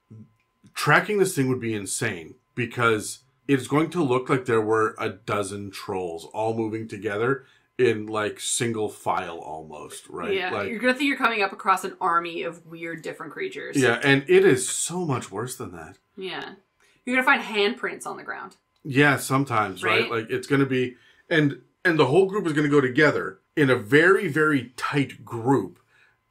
Tracking this thing would be insane because it's going to look like there were a dozen trolls all moving together in like single file almost, right? Yeah, like, you're gonna think you're coming up across an army of weird different creatures. Yeah, and it is so much worse than that. Yeah. You're gonna find handprints on the ground. Yeah, sometimes, right? Right? Like it's gonna be and the whole group is gonna go together in a very, very tight group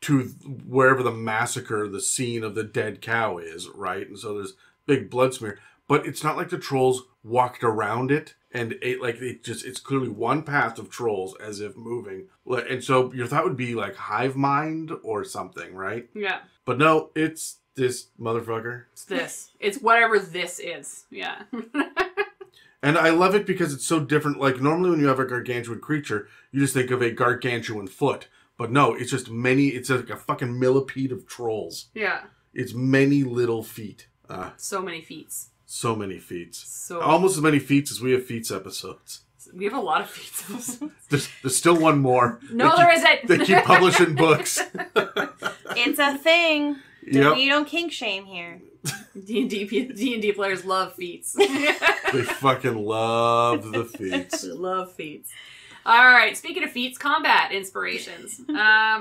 to wherever the massacre, the scene of the dead cow is, right? And so there's big blood smear. But it's not like the trolls walked around it and ate, like it's clearly one path of trolls as if moving. And so your thought would be like hive mind or something, right? Yeah. But no, it's this motherfucker. It's this. It's whatever this is. Yeah. And I love it because it's so different. Like normally when you have a gargantuan creature, you just think of a gargantuan foot. But no, it's just it's like a fucking millipede of trolls. Yeah. It's many little feet. So many feats. So many feats. So Almost as many feats as we have feats episodes. we have a lot of feats. There's still one more. No, there isn't. They keep publishing books. It's a thing. Yep. We don't kink shame here. D&D players love feats. They fucking love the feats. Love feats. All right, speaking of feats, combat inspirations.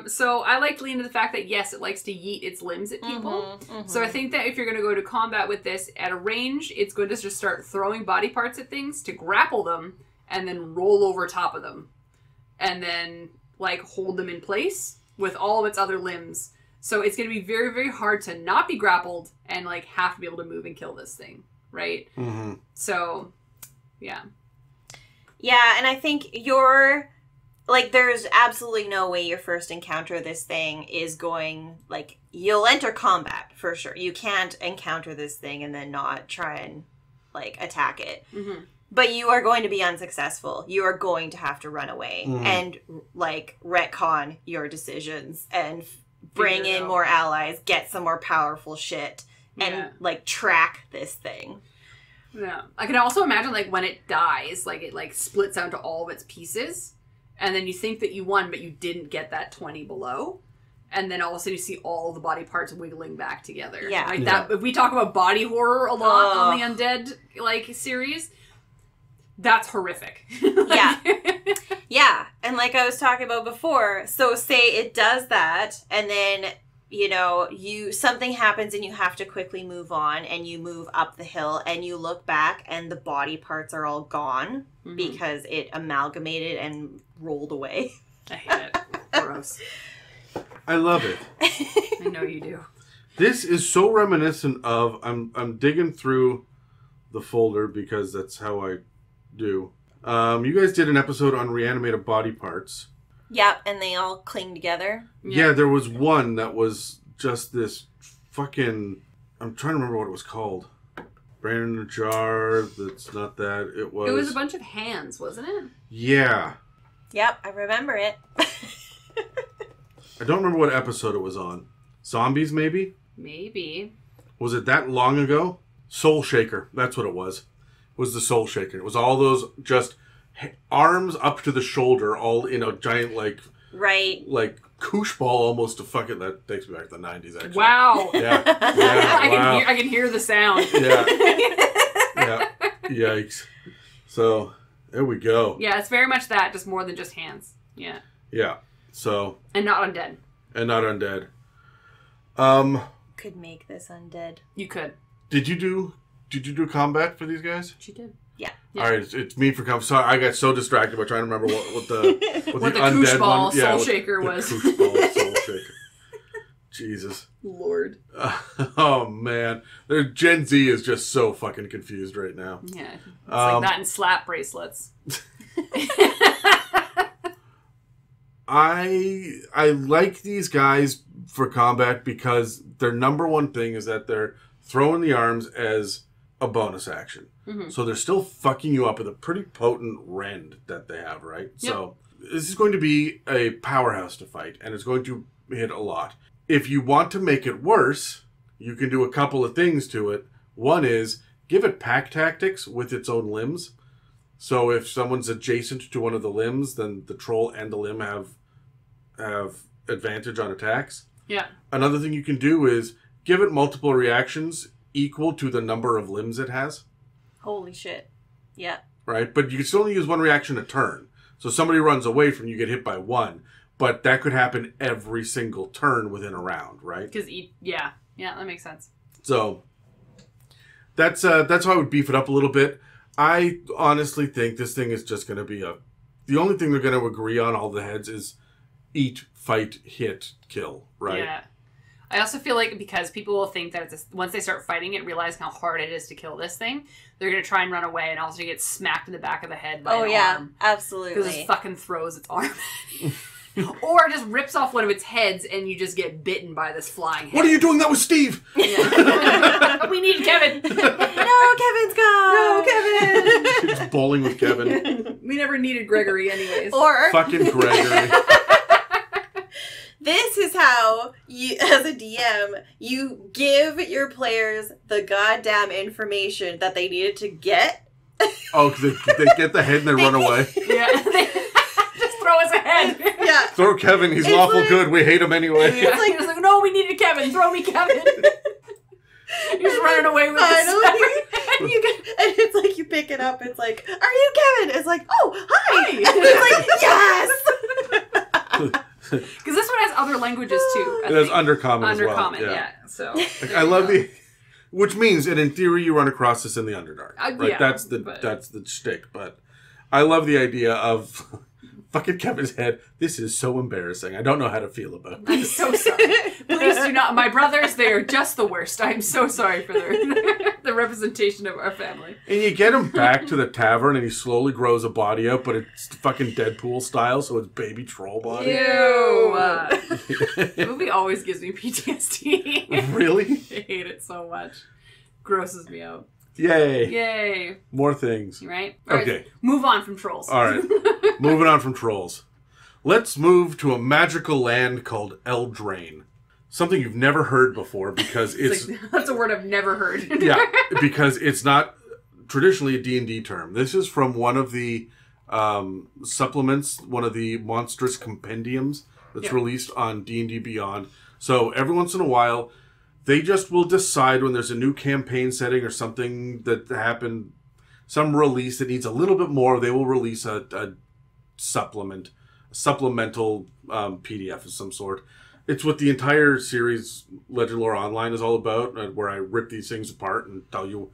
So I like to lean into the fact that, yes, it likes to yeet its limbs at people. So I think that if you're going to go to combat with this at a range, it's going to just start throwing body parts at things to grapple them and then roll over top of them. And then, like, hold them in place with all of its other limbs. So it's going to be very, very hard to not be grappled and, like, have to be able to move and kill this thing, right? Mm-hmm. So, yeah. Yeah, and I think there's absolutely no way your first encounter of this thing is going, like, you'll enter combat, for sure. You can't encounter this thing and then not try and, like, attack it. Mm-hmm. But you are going to be unsuccessful. You are going to have to run away and, like, retcon your decisions and bring in more allies, get some more powerful shit, and, like, track this thing. Yeah. I can also imagine, like, when it dies, like, it, like, splits out into all of its pieces, and then you think that you won, but you didn't get that 20 below. and then all of a sudden you see all the body parts wiggling back together. Yeah. Like Yeah. that. If we talk about body horror a lot on the Undead like series, that's horrific. Yeah. Yeah, and like I was talking about before, so say it does that, and then, you know, something happens and you have to quickly move on, and you move up the hill, and you look back, and the body parts are all gone because it amalgamated and rolled away. I hate it. Gross. I love it. I know you do. This is so reminiscent of. I'm digging through the folder because that's how I do. You guys did an episode on reanimated body parts. Yep, and they all cling together. Yeah, there was one that was just this fucking... I'm trying to remember what it was called. Brain in a jar. That's not that. It was... It was a bunch of hands, wasn't it? Yeah. Yep, I remember it. I don't remember what episode it was on. Zombies, maybe? Maybe. Was it that long ago? Soul Shaker. That's what it was. It was the Soul Shaker. It was all those just arms up to the shoulder, all in a giant, like... Right. Like, koosh ball almost to fucking... That takes me back to the 90s, actually. Wow. Yeah. Yeah. I can hear the sound. Yeah. Yeah. Yikes. So, there we go. Yeah, it's very much that, just more than just hands. Yeah. Yeah. So... And not undead. And not undead. Could make this undead. You could. Did you do combat for these guys? She did. Yeah. All right, it's me for combat. Sorry, I got so distracted by trying to remember what the What the undead koosh ball one. soul what shaker the was. Koosh ball soul shaker. Jesus. Lord. Oh man, Gen Z is just so fucking confused right now. Yeah. It's like that and slap bracelets. I like these guys for combat because their number one thing is that they're throwing the arms as a bonus action. Mm-hmm. So they're still fucking you up with a pretty potent rend that they have, right? Yep. So this is going to be a powerhouse to fight, and it's going to hit a lot. If you want to make it worse, you can do a couple of things to it. One is give it pack tactics with its own limbs. So if someone's adjacent to one of the limbs, then the troll and the limb have advantage on attacks. Yeah. Another thing you can do is give it multiple reactions equal to the number of limbs it has. Holy shit. Yeah. Right? But you can still only use one reaction a turn. So somebody runs away from you, get hit by one. But that could happen every single turn within a round, right? Because, yeah, that makes sense. So that's how I would beef it up a little bit. I honestly think this thing is just going to be the only thing they're going to agree on, all the heads, is eat, fight, hit, kill, right? Yeah. I also feel like because people will think that once they start fighting it, realize how hard it is to kill this thing, they're going to try and run away and also get smacked in the back of the head by an arm. Absolutely. Because it fucking throws its arm or just rips off one of its heads and you just get bitten by this flying head. What are you doing that with Steve? Yeah. We need Kevin. No, Kevin's gone. No, Kevin. Just bowling with Kevin. We never needed Gregory anyways. Or Fucking Gregory. this is how you, as a DM, you give your players the goddamn information that they needed to get. Oh, because they get the head and they run away. Yeah. Just throw us ahead. Yeah. Throw Kevin, he's It's lawful like- good, we hate him anyway. Yeah. It's like, no, we needed Kevin. Throw me Kevin. You're just running away with Finally, this. you get, and it's like you pick it up. It's like, "Are you Kevin?" It's like, "Oh, hi!" Hi. And it's like, "Yes." Because this one has other languages too. I It has think. undercommon as well. Undercommon, yeah. So I love the, which means that in theory you run across this in the Underdark, right? Yeah, that's the shtick. But I love the idea of fucking Kevin's head. This is so embarrassing. I don't know how to feel about it. I'm so sorry. Please do not. My brothers, they are just the worst. I'm so sorry for the representation of our family. And you get him back to the tavern, and he slowly grows a body out, but it's fucking Deadpool style, so it's baby troll body. Ew. The movie always gives me PTSD. Really? I hate it so much. Grosses me out. Yay! Yay. More things. Right? Okay. Move on from trolls. All right. Moving on from trolls. Let's move to a magical land called Eldraine. Something you've never heard before because it's... That's a word I've never heard. Yeah, because it's not traditionally a D&D term. This is from one of the supplements, one of the monstrous compendiums that's released on D&D Beyond. So every once in a while, they just will decide when there's a new campaign setting or something that happened, some release that needs a little bit more, they will release a supplemental PDF of some sort. It's what the entire series Legend Lore Online is all about, where I rip these things apart and tell you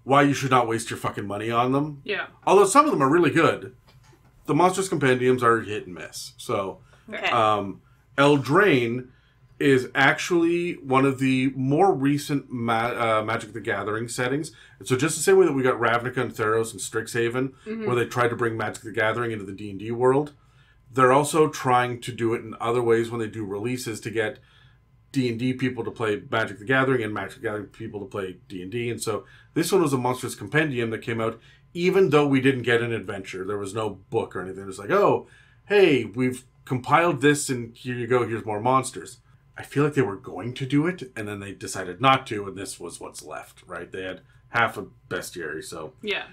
why you should not waste your fucking money on them. Yeah. Although some of them are really good. The Monsters Compendiums are hit and miss. So, Okay. Eldraine is actually one of the more recent Magic the Gathering settings. And so just the same way that we got Ravnica and Theros and Strixhaven, where they tried to bring Magic the Gathering into the D&D world, they're also trying to do it in other ways when they do releases to get D&D people to play Magic the Gathering and Magic the Gathering people to play D&D. And so this one was a Monsters Compendium that came out even though we didn't get an adventure. There was no book or anything. It was like, oh, hey, we've compiled this and here you go, here's more monsters. I feel like they were going to do it and then they decided not to, and this was what's left, right? They had half a bestiary, so... Yeah.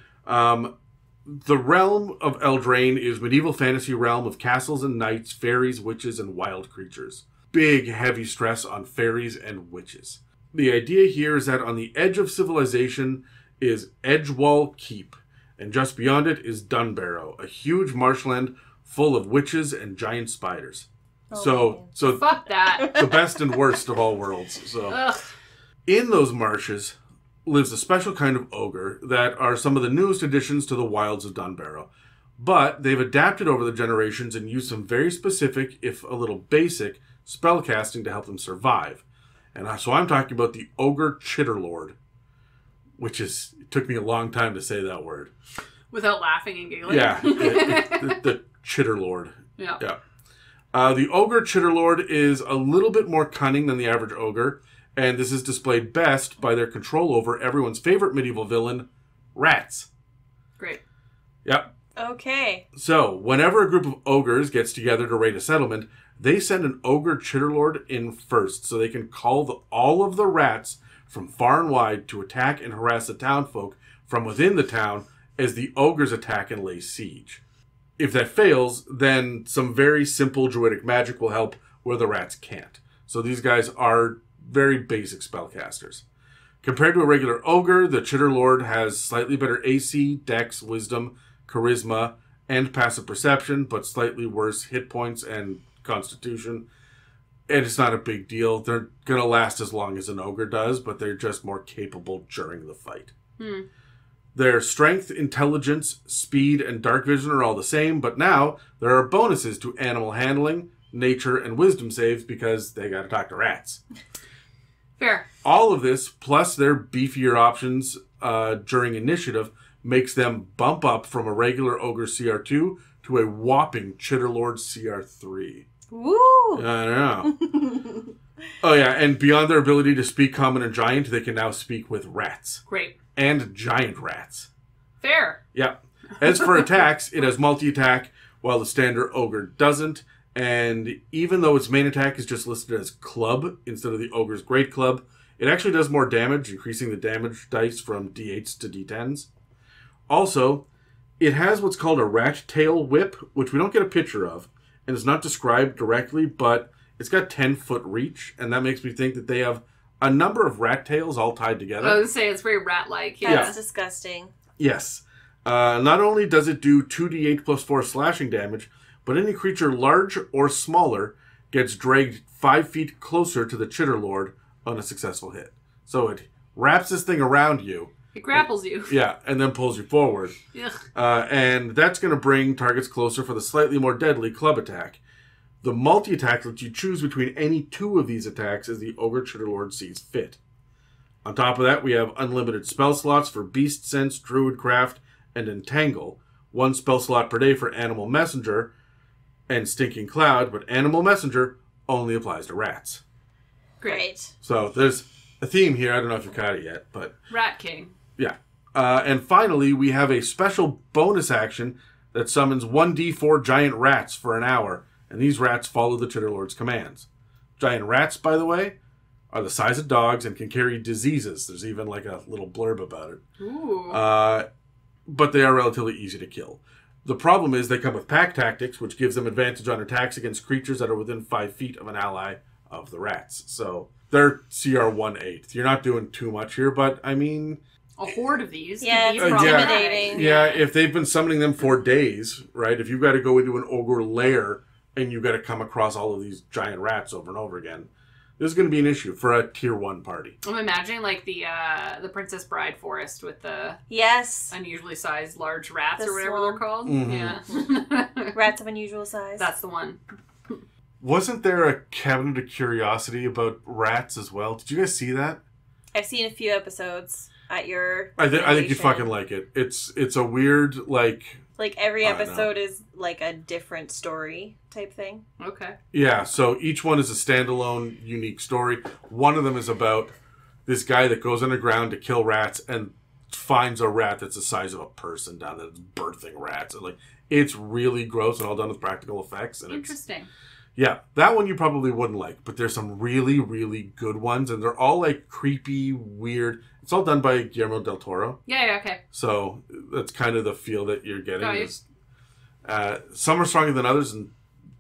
The realm of Eldraine is medieval fantasy realm of castles and knights, fairies, witches, and wild creatures. Big, heavy stress on fairies and witches. The idea here is that on the edge of civilization is Edgewall Keep, and just beyond it is Dunbarrow, a huge marshland full of witches and giant spiders. So Fuck that. the best and worst of all worlds. So Ugh. in those marshes lives a special kind of ogre that are some of the newest additions to the wilds of Dunbarrow. But they've adapted over the generations and used some very specific, if a little basic, spellcasting to help them survive. And so I'm talking about the Ogre Chitterlord, which is, it took me a long time to say that word. Without laughing and giggling. Yeah, the Chitterlord. Yeah. Yeah. The Ogre Chitterlord is a little bit more cunning than the average ogre, and this is displayed best by their control over everyone's favorite medieval villain, rats. Great. Yep. Okay. So, whenever a group of ogres gets together to raid a settlement, they send an Ogre Chitterlord in first, so they can call all of the rats from far and wide to attack and harass the townfolk from within the town as the ogres attack and lay siege. If that fails, then some very simple druidic magic will help where the rats can't. So these guys are very basic spellcasters. Compared to a regular ogre, the Chitterlord has slightly better AC, Dex, Wisdom, Charisma, and Passive Perception, but slightly worse hit points and Constitution. And it's not a big deal. They're going to last as long as an ogre does, but they're just more capable during the fight. Their strength, intelligence, speed, and dark vision are all the same, but now there are bonuses to animal handling, nature, and wisdom saves because they got to talk to rats. Fair. All of this, plus their beefier options during initiative, makes them bump up from a regular ogre CR2 to a whopping Chitterlord CR3. Woo! I know. Oh yeah, and beyond their ability to speak common and giant, they can now speak with rats. Great. And giant rats. Fair. Yep. As for attacks, it has multi-attack, while the standard ogre doesn't. And even though its main attack is just listed as club instead of the ogre's great club, it actually does more damage, increasing the damage dice from d8s to d10s. Also, it has what's called a rat tail whip, which we don't get a picture of, and it's not described directly, but it's got 10-foot reach, and that makes me think that they have a number of rat tails all tied together. I was going to say, it's very rat-like. That's disgusting. Yes. Not only does it do 2d8 plus 4 slashing damage, but any creature large or smaller gets dragged 5 feet closer to the Chitterlord on a successful hit. So it wraps this thing around you. It grapples you. Yeah, and then pulls you forward. Ugh. And that's going to bring targets closer for the slightly more deadly club attack. The multi-attack lets you choose between any two of these attacks as the Ogre Chitterlord sees fit. On top of that, we have unlimited spell slots for Beast Sense, Druidcraft, and Entangle. 1 spell slot per day for Animal Messenger and Stinking Cloud, but Animal Messenger only applies to rats. Great. So there's a theme here. I don't know if you caught it yet, but... Rat King. Yeah. And finally, we have a special bonus action that summons 1d4 giant rats for an hour, and these rats follow the Chitterlord's commands. Giant rats, by the way, are the size of dogs and can carry diseases. There's even like a little blurb about it. Ooh. But they are relatively easy to kill. The problem is they come with pack tactics, which gives them advantage on attacks against creatures that are within 5 feet of an ally of the rats. So they're CR 1/8. You're not doing too much here, but I mean... A horde of these Yeah, could be it's problematic. intimidating. Yeah, if they've been summoning them for days, right? If you've got to go into an ogre lair and you've got to come across all of these giant rats over and over again, this is going to be an issue for a tier 1 party. I'm imagining like the Princess Bride forest with the Yes. unusually sized large rats The or whatever swamp. they're called. Mhm. Yeah. Rats of unusual size. That's the one. Wasn't there a Cabinet of Curiosity about rats as well? Did you guys see that? I've seen a few episodes at your I think you recommendation. fucking like it. It's a weird, like... Like every I know. episode is like a different story type thing. Okay. Yeah, so each one is a standalone, unique story. One of them is about this guy that goes underground to kill rats and finds a rat that's the size of a person down there that's birthing rats. And, like, it's really gross and all done with practical effects. And Interesting. yeah, that one you probably wouldn't like, but there's some really, really good ones, and they're all like creepy, weird. It's all done by Guillermo del Toro, Yeah, okay. so that's kind of the feel that you're getting. Nice. Some are stronger than others,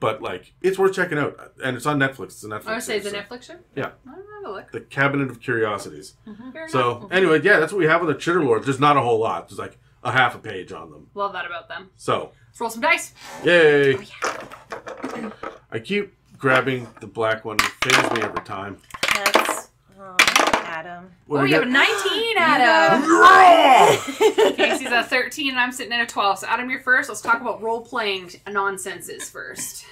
but like it's worth checking out, and it's on Netflix. It's a Netflix. I would say series, the so- Netflix show? Yeah. I don't have a look. The Cabinet of Curiosities. Fair enough. So anyway, yeah, that's what we have on the Chitter Lords. There's not a whole lot. There's like a half a page on them. Love that about them. So Let's roll some dice. yay! Oh, I keep grabbing the black one. It fails me every time. That's Adam. What Oh, do you I have a get? 19, Adam. Yeah! Casey's at 13 and I'm sitting at a 12. So Adam, you're first. Let's talk about role-playing nonsenses first.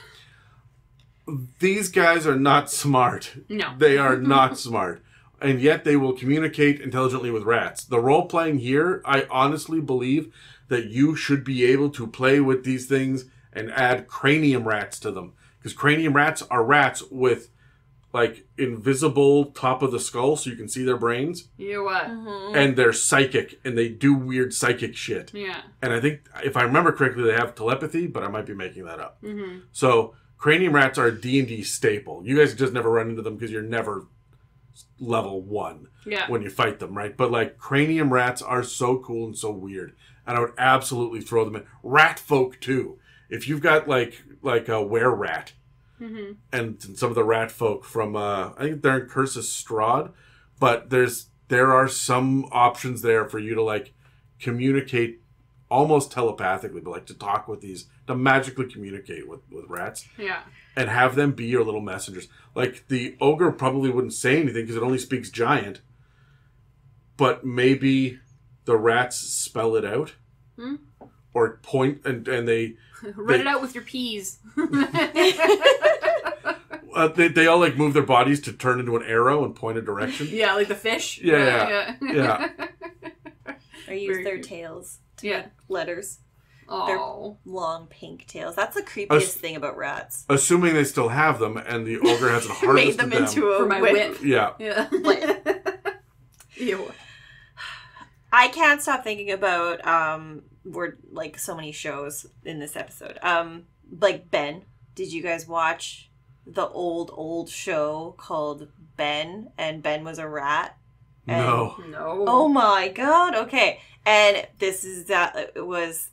These guys are not smart. No. They are not smart. And yet they will communicate intelligently with rats. The role playing here, I honestly believe that you should be able to play with these things and add cranium rats to them. Because cranium rats are rats with like invisible top of the skull so you can see their brains. You what? And they're psychic and they do weird psychic shit. Yeah. And I think, if I remember correctly, they have telepathy, but I might be making that up. Mm-hmm. So cranium rats are a D&D staple. You guys just never run into them because you're never level 1 Yeah. when you fight them, right? But like cranium rats are so cool and so weird, and I would absolutely throw them in. Rat folk too. If you've got like a were rat, Mm-hmm. and some of the rat folk from I think they're in Cursus Strahd, but there are some options there for you to like communicate almost telepathically, but like to talk with these, to magically communicate with rats. Yeah. And have them be your little messengers. Like, the ogre probably wouldn't say anything because it only speaks giant. But maybe the rats spell it out. Hmm? Or point, and they... Run it out with your peas. They all, like, move their bodies to turn into an arrow and point a direction. Yeah, like the fish. Yeah. Or use Very their cute. tails to Yeah. make letters. Oh. Long pink tails. That's the Us- creepiest thing about rats. Assuming they still have them, and the ogre hasn't Made harvested them them. into a For my whip. whip. Yeah. Yeah. Ew. I can't stop thinking about we're like so many shows in this episode. Like Ben. Did you guys watch the old show called Ben? And Ben was a rat. And- No. No. Oh my god. Okay. And this is that it was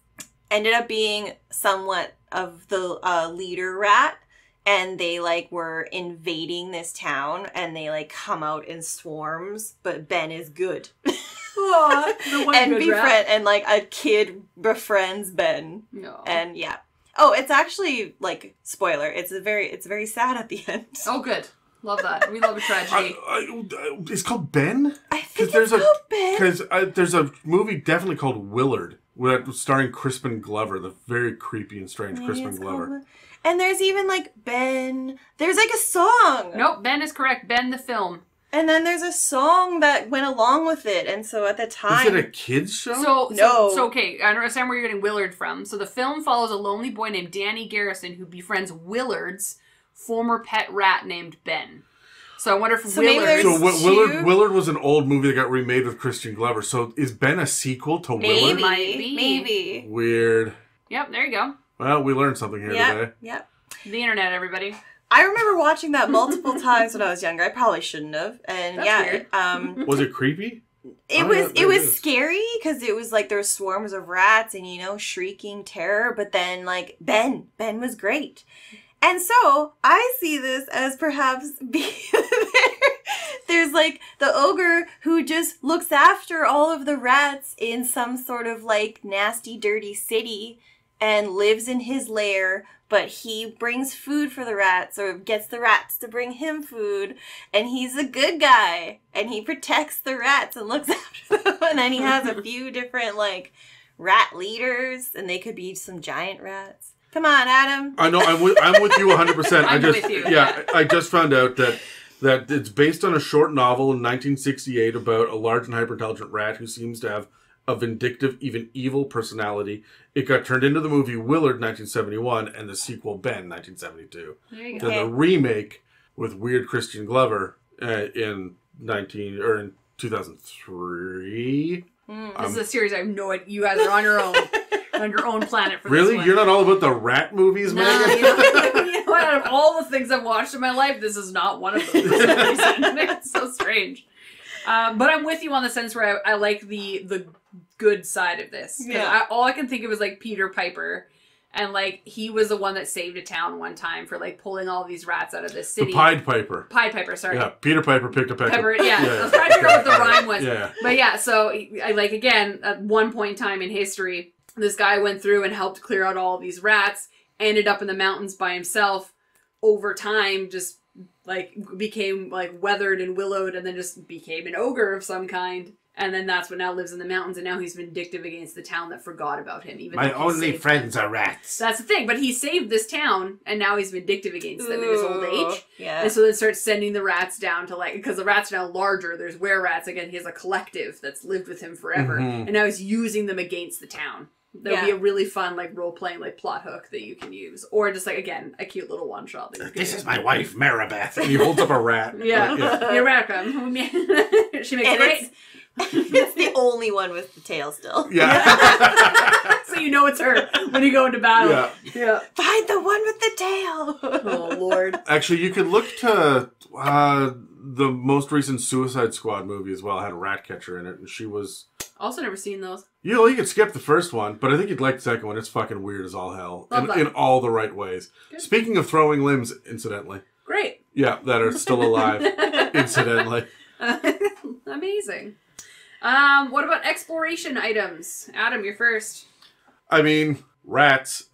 ended up being somewhat of the leader rat, and they like were invading this town, and they like come out in swarms, but Ben is good. Aw, the one and good befriend rat. and like a kid befriends Ben. No. And yeah. Oh, it's actually like spoiler. It's very sad at the end. Oh, good. Love that. We love a tragedy. It's called Ben? I think there's it's a- called Ben. Because there's a movie definitely called Willard, starring Crispin Glover, the very creepy and strange Maybe Crispin it's Glover. called- And there's even like Ben. There's like a song. Nope, Ben is correct. Ben the film. And then there's a song that went along with it. And so at the time, Is it a kids show? So okay, I understand where you're getting Willard from. So the film follows a lonely boy named Danny Garrison who befriends Willard's former pet rat named Ben. So I wonder if So maybe Willard... there's- Willard was an old movie that got remade with Christian Glover. So is Ben a sequel to Willard? Might be. Maybe. Weird. Yep, there you go. Well, we learned something here today. Yep. The internet, everybody. I remember watching that multiple times when I was younger. I probably shouldn't have. And That's weird. Was it creepy? It was scary because it was like there's swarms of rats and, you know, shrieking terror. But then, like, Ben was great. And so I see this as perhaps there's like the ogre who just looks after all of the rats in some sort of like nasty, dirty city and lives in his lair. But he brings food for the rats or gets the rats to bring him food. And he's a good guy. And he protects the rats and looks after them. And then he has a few different, like, rat leaders. And they could be some giant rats. Come on, Adam. I know. I'm with you 100%. with you. Yeah, I just found out that it's based on a short novel in 1968 about a large and hyper-intelligent rat who seems to have a vindictive, even evil personality. It got turned into the movie Willard 1971 and the sequel Ben 1972. There you go. Then the remake with weird Christian Glover in 2003. This is a series I have no idea. You guys are on your own. On your own planet for really? this one. You're not all about the rat movies, No, Megan? you know what? Out of all the things I've watched in my life, this is not one of them. For some reason. It's so strange. But I'm with you on the sense where I like the good side of this. Yeah. All I can think of is like Peter Piper. And like he was the one that saved a town one time for like pulling all these rats out of this city. The Pied Piper. Pied Piper, sorry. Yeah, Peter Piper picked a pecker. Pepper, yeah. I was trying to figure out what the rhyme was. Yeah. But yeah, so I like again, at one point in time in history, this guy went through and helped clear out all of these rats, ended up in the mountains by himself. Over time, just like became like weathered and willowed, and then just became an ogre of some kind. And then that's what now lives in the mountains, and now he's vindictive against the town that forgot about him. Even My though he only saved friends them. are rats. That's the thing, but he saved this town, and now he's vindictive against them in his old age. Yeah. And so then starts sending the rats down to like, because the rats are now larger, there's were-rats, again, he has a collective that's lived with him forever, and now he's using them against the town. That would be a really fun, like, role-playing, like, plot hook that you can use. Or just, like, again, a cute little one-shot that you can This use. is my wife, Maribeth. And he holds up a rat. Yeah. You're welcome. She makes And it great. It's the only one with the tail still. Yeah. So you know it's her when you go into battle. Yeah. Find the one with the tail. Oh, Lord. Actually, you could look to the most recent Suicide Squad movie as well. It had a rat catcher in it, and she was... Also never seen those. You could skip the first one, but I think you'd like the second one. It's fucking weird as all hell. Love that. In all the right ways. Good. Speaking of throwing limbs, incidentally. Great. Yeah, that are still alive, incidentally. Amazing. What about exploration items? Adam, you're first. I mean, rats.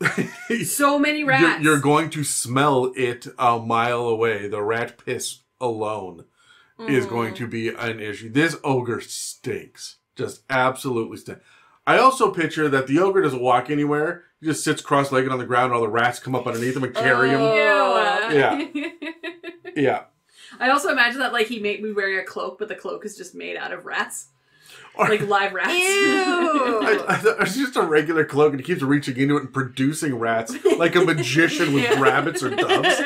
So many rats. You're going to smell it a mile away. The rat piss alone is going to be an issue. This ogre stinks. Just absolutely stinks. I also picture that the ogre doesn't walk anywhere. He just sits cross-legged on the ground. All the rats come up underneath him and carry him. Yeah. Yeah. I also imagine that like he may be wearing a cloak, but the cloak is just made out of rats. Or- Like live rats. Ew. It's just a regular cloak, and he keeps reaching into it and producing rats like a magician with rabbits or doves.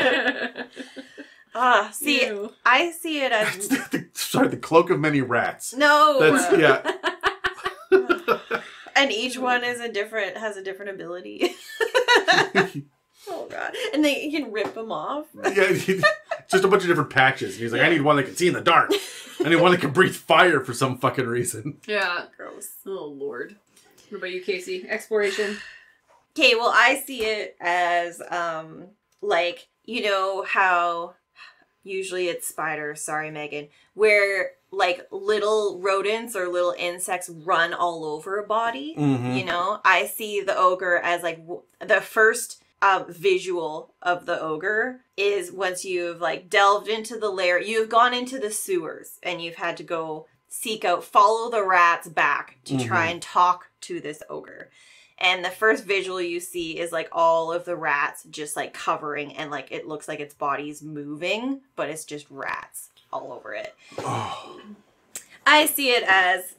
See, Ew. I see it as Sorry, the cloak of many rats. no. That's yeah. And each one has a different ability. Oh god! And you can rip them off. Yeah, it's just a bunch of different patches. And he's like, I need one that can see in the dark. I need one that can breathe fire for some fucking reason. Yeah. Gross. Oh Lord. What about you, Casey? Exploration. Okay, well, I see it as like, you know how usually it's spiders. Sorry, Megan. Where like little rodents or little insects run all over a body. Mm-hmm. You know, I see the ogre as like the first visual of the ogre is once you've like delved into the lair, you've gone into the sewers and you've had to go follow the rats back to try and talk to this ogre. And the first visual you see is like all of the rats just like covering and like it looks like its body's moving, but it's just rats all over it. Oh. I see it as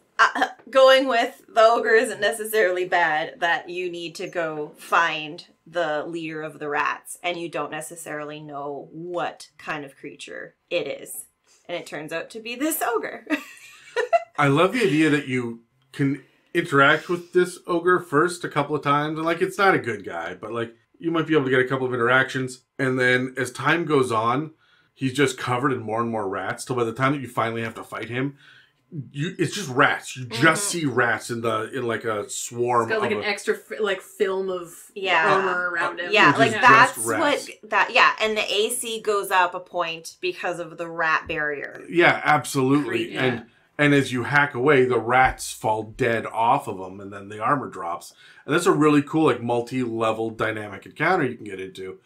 going with the ogre isn't necessarily bad, that you need to go find the leader of the rats and you don't necessarily know what kind of creature it is. And it turns out to be this ogre. I love the idea that you can interact with this ogre first a couple of times. And like, it's not a good guy, but like, you might be able to get a couple of interactions. And then as time goes on, he's just covered in more and more rats till by the time that you finally have to fight him, it's just rats. You just see rats in like a swarm. It's got like of an extra film of armor around him. Yeah, Which like is that's just rats. what that. Yeah, and the AC goes up a point because of the rat barrier. Yeah, absolutely. Yeah. And as you hack away, the rats fall dead off of them, and then the armor drops. And that's a really cool, like, multi-level dynamic encounter you can get into.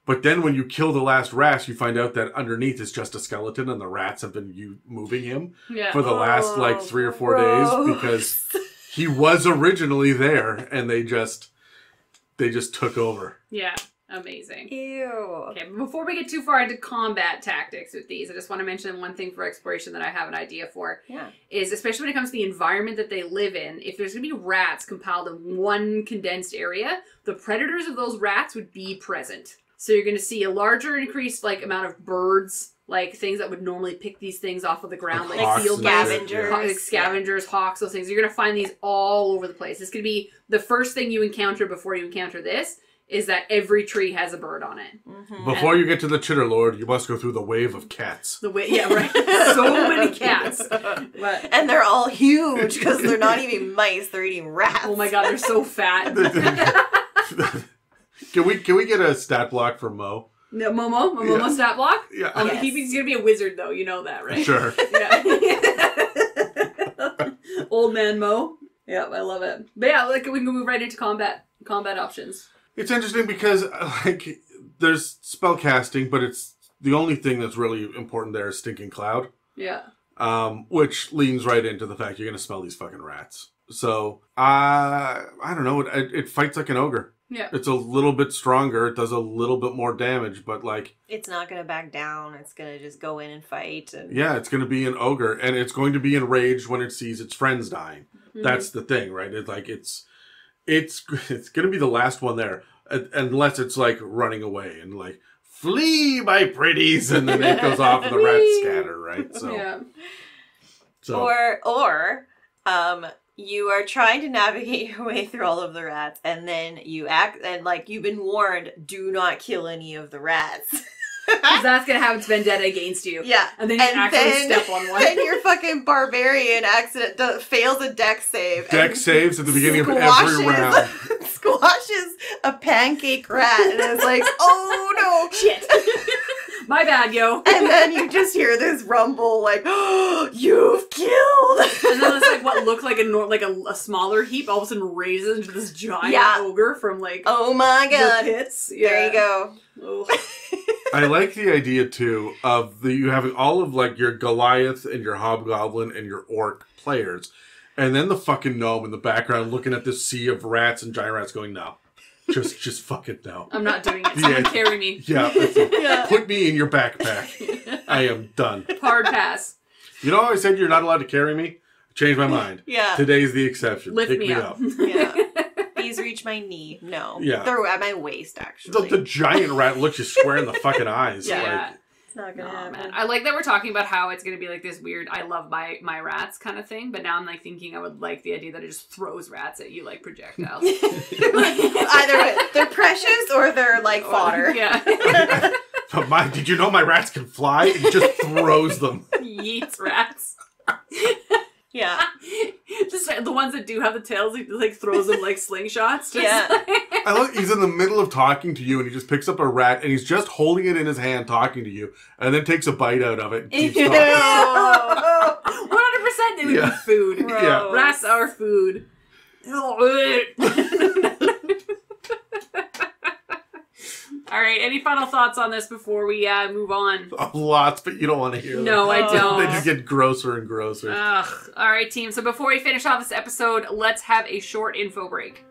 But then when you kill the last rat, you find out that underneath is just a skeleton, and the rats have been moving him for the last, like, 3 or 4 days, because he was originally there, and they just took over. Yeah. Amazing. Ew. Okay, but before we get too far into combat tactics with these, I just want to mention one thing for exploration that I have an idea for. Yeah. Is especially when it comes to the environment that they live in, if there's going to be rats compiled in one condensed area, the predators of those rats would be present. So you're going to see a larger increased like amount of birds, like things that would normally pick these things off of the ground, like field mice, scavengers. like scavengers, hawks, those things. You're going to find these all over the place. It's going to be the first thing you encounter before you encounter this. Is that every tree has a bird on it. Mm-hmm. Before you get to the Chitterlord, you must go through the wave of cats. Yeah, right. So many cats. But, And they're all huge because they're not eating mice, they're eating rats. oh my god, they're so fat. Can we get a stat block for Mo? No, Momo stat block? Yeah. Yes. He's gonna be a wizard though, you know that, right? Sure. Yeah. Old man Mo. Yeah, I love it. But yeah, like we can move right into combat options. It's interesting because, like, there's spell casting, but it's the only thing that's really important there is Stinking Cloud. Yeah. Which leans right into the fact you're going to smell these fucking rats. So, I don't know, it fights like an ogre. Yeah. It's a little bit stronger, it does a little bit more damage, but, like... It's not going to back down, it's going to just go in and fight. And... Yeah, it's going to be an ogre, and it's going to be enraged when it sees its friends dying. Mm-hmm. That's the thing, right? It's going to be the last one there, unless it's, like, running away and, like, flee, my pretties, and then it goes off and the rats scatter, right? So, yeah. Or, you are trying to navigate your way through all of the rats, and then you act, and, like, you've been warned, do not kill any of the rats. Because that's going to have its vendetta against you. Yeah. And then you step on one. Then your fucking barbarian fails a dex save. Dex saves at the beginning of every round. Squashes a pancake rat, and it's like, oh no. Shit. My bad, yo. And then you just hear this rumble, like, oh, you've killed. And then it's like what looked like a smaller heap all of a sudden raises into this giant ogre from like oh my god the pits. Yeah. There you go. Oh. I like the idea too of you having all of like your Goliath and your Hobgoblin and your Orc players, and then the fucking gnome in the background looking at this sea of rats and giant rats going, no. Just fucking no. I'm not doing it. Someone carry me. Yeah, put me in your backpack. I am done. Hard pass. You know how I said you're not allowed to carry me? Changed my mind. Yeah. Today's the exception. Lift Pick me up. Yeah. These reach my knee. No. Yeah. They're at my waist, actually. The giant rat looks you square in the fucking eyes. Yeah. Like, It's not gonna happen. Man. I like that we're talking about how it's gonna be like this weird I love my rats kind of thing, but now I'm like thinking I would like the idea that it just throws rats at you like projectiles. Either way, they're precious or they're like fodder. Yeah. but did you know my rats can fly? It just throws them. Yeets rats. Yeah. Just the ones that do have the tails, he like throws them like slingshots. Just Yeah. I look, he's in the middle of talking to you and he just picks up a rat and he's just holding it in his hand talking to you and then takes a bite out of it and keeps talking. 100% they would be food. Yeah. Rats are food. Alright, any final thoughts on this before we move on? Lots, but you don't want to hear them. No, I don't. They just get grosser and grosser. Ugh. Alright, team, so before we finish off this episode, let's have a short info break.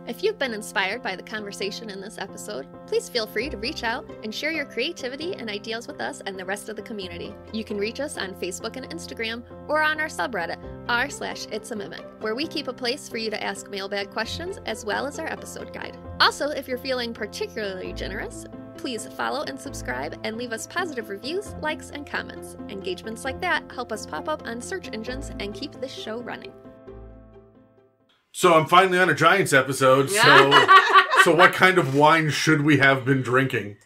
If you've been inspired by the conversation in this episode, please feel free to reach out and share your creativity and ideas with us and the rest of the community. You can reach us on Facebook and Instagram or on our subreddit, r/itsAmimic, where we keep a place for you to ask mailbag questions as well as our episode guide. Also, if you're feeling particularly generous, please follow and subscribe and leave us positive reviews, likes, and comments. Engagements like that help us pop up on search engines and keep this show running. So I'm finally on a Giants episode, so what kind of wine should we have been drinking?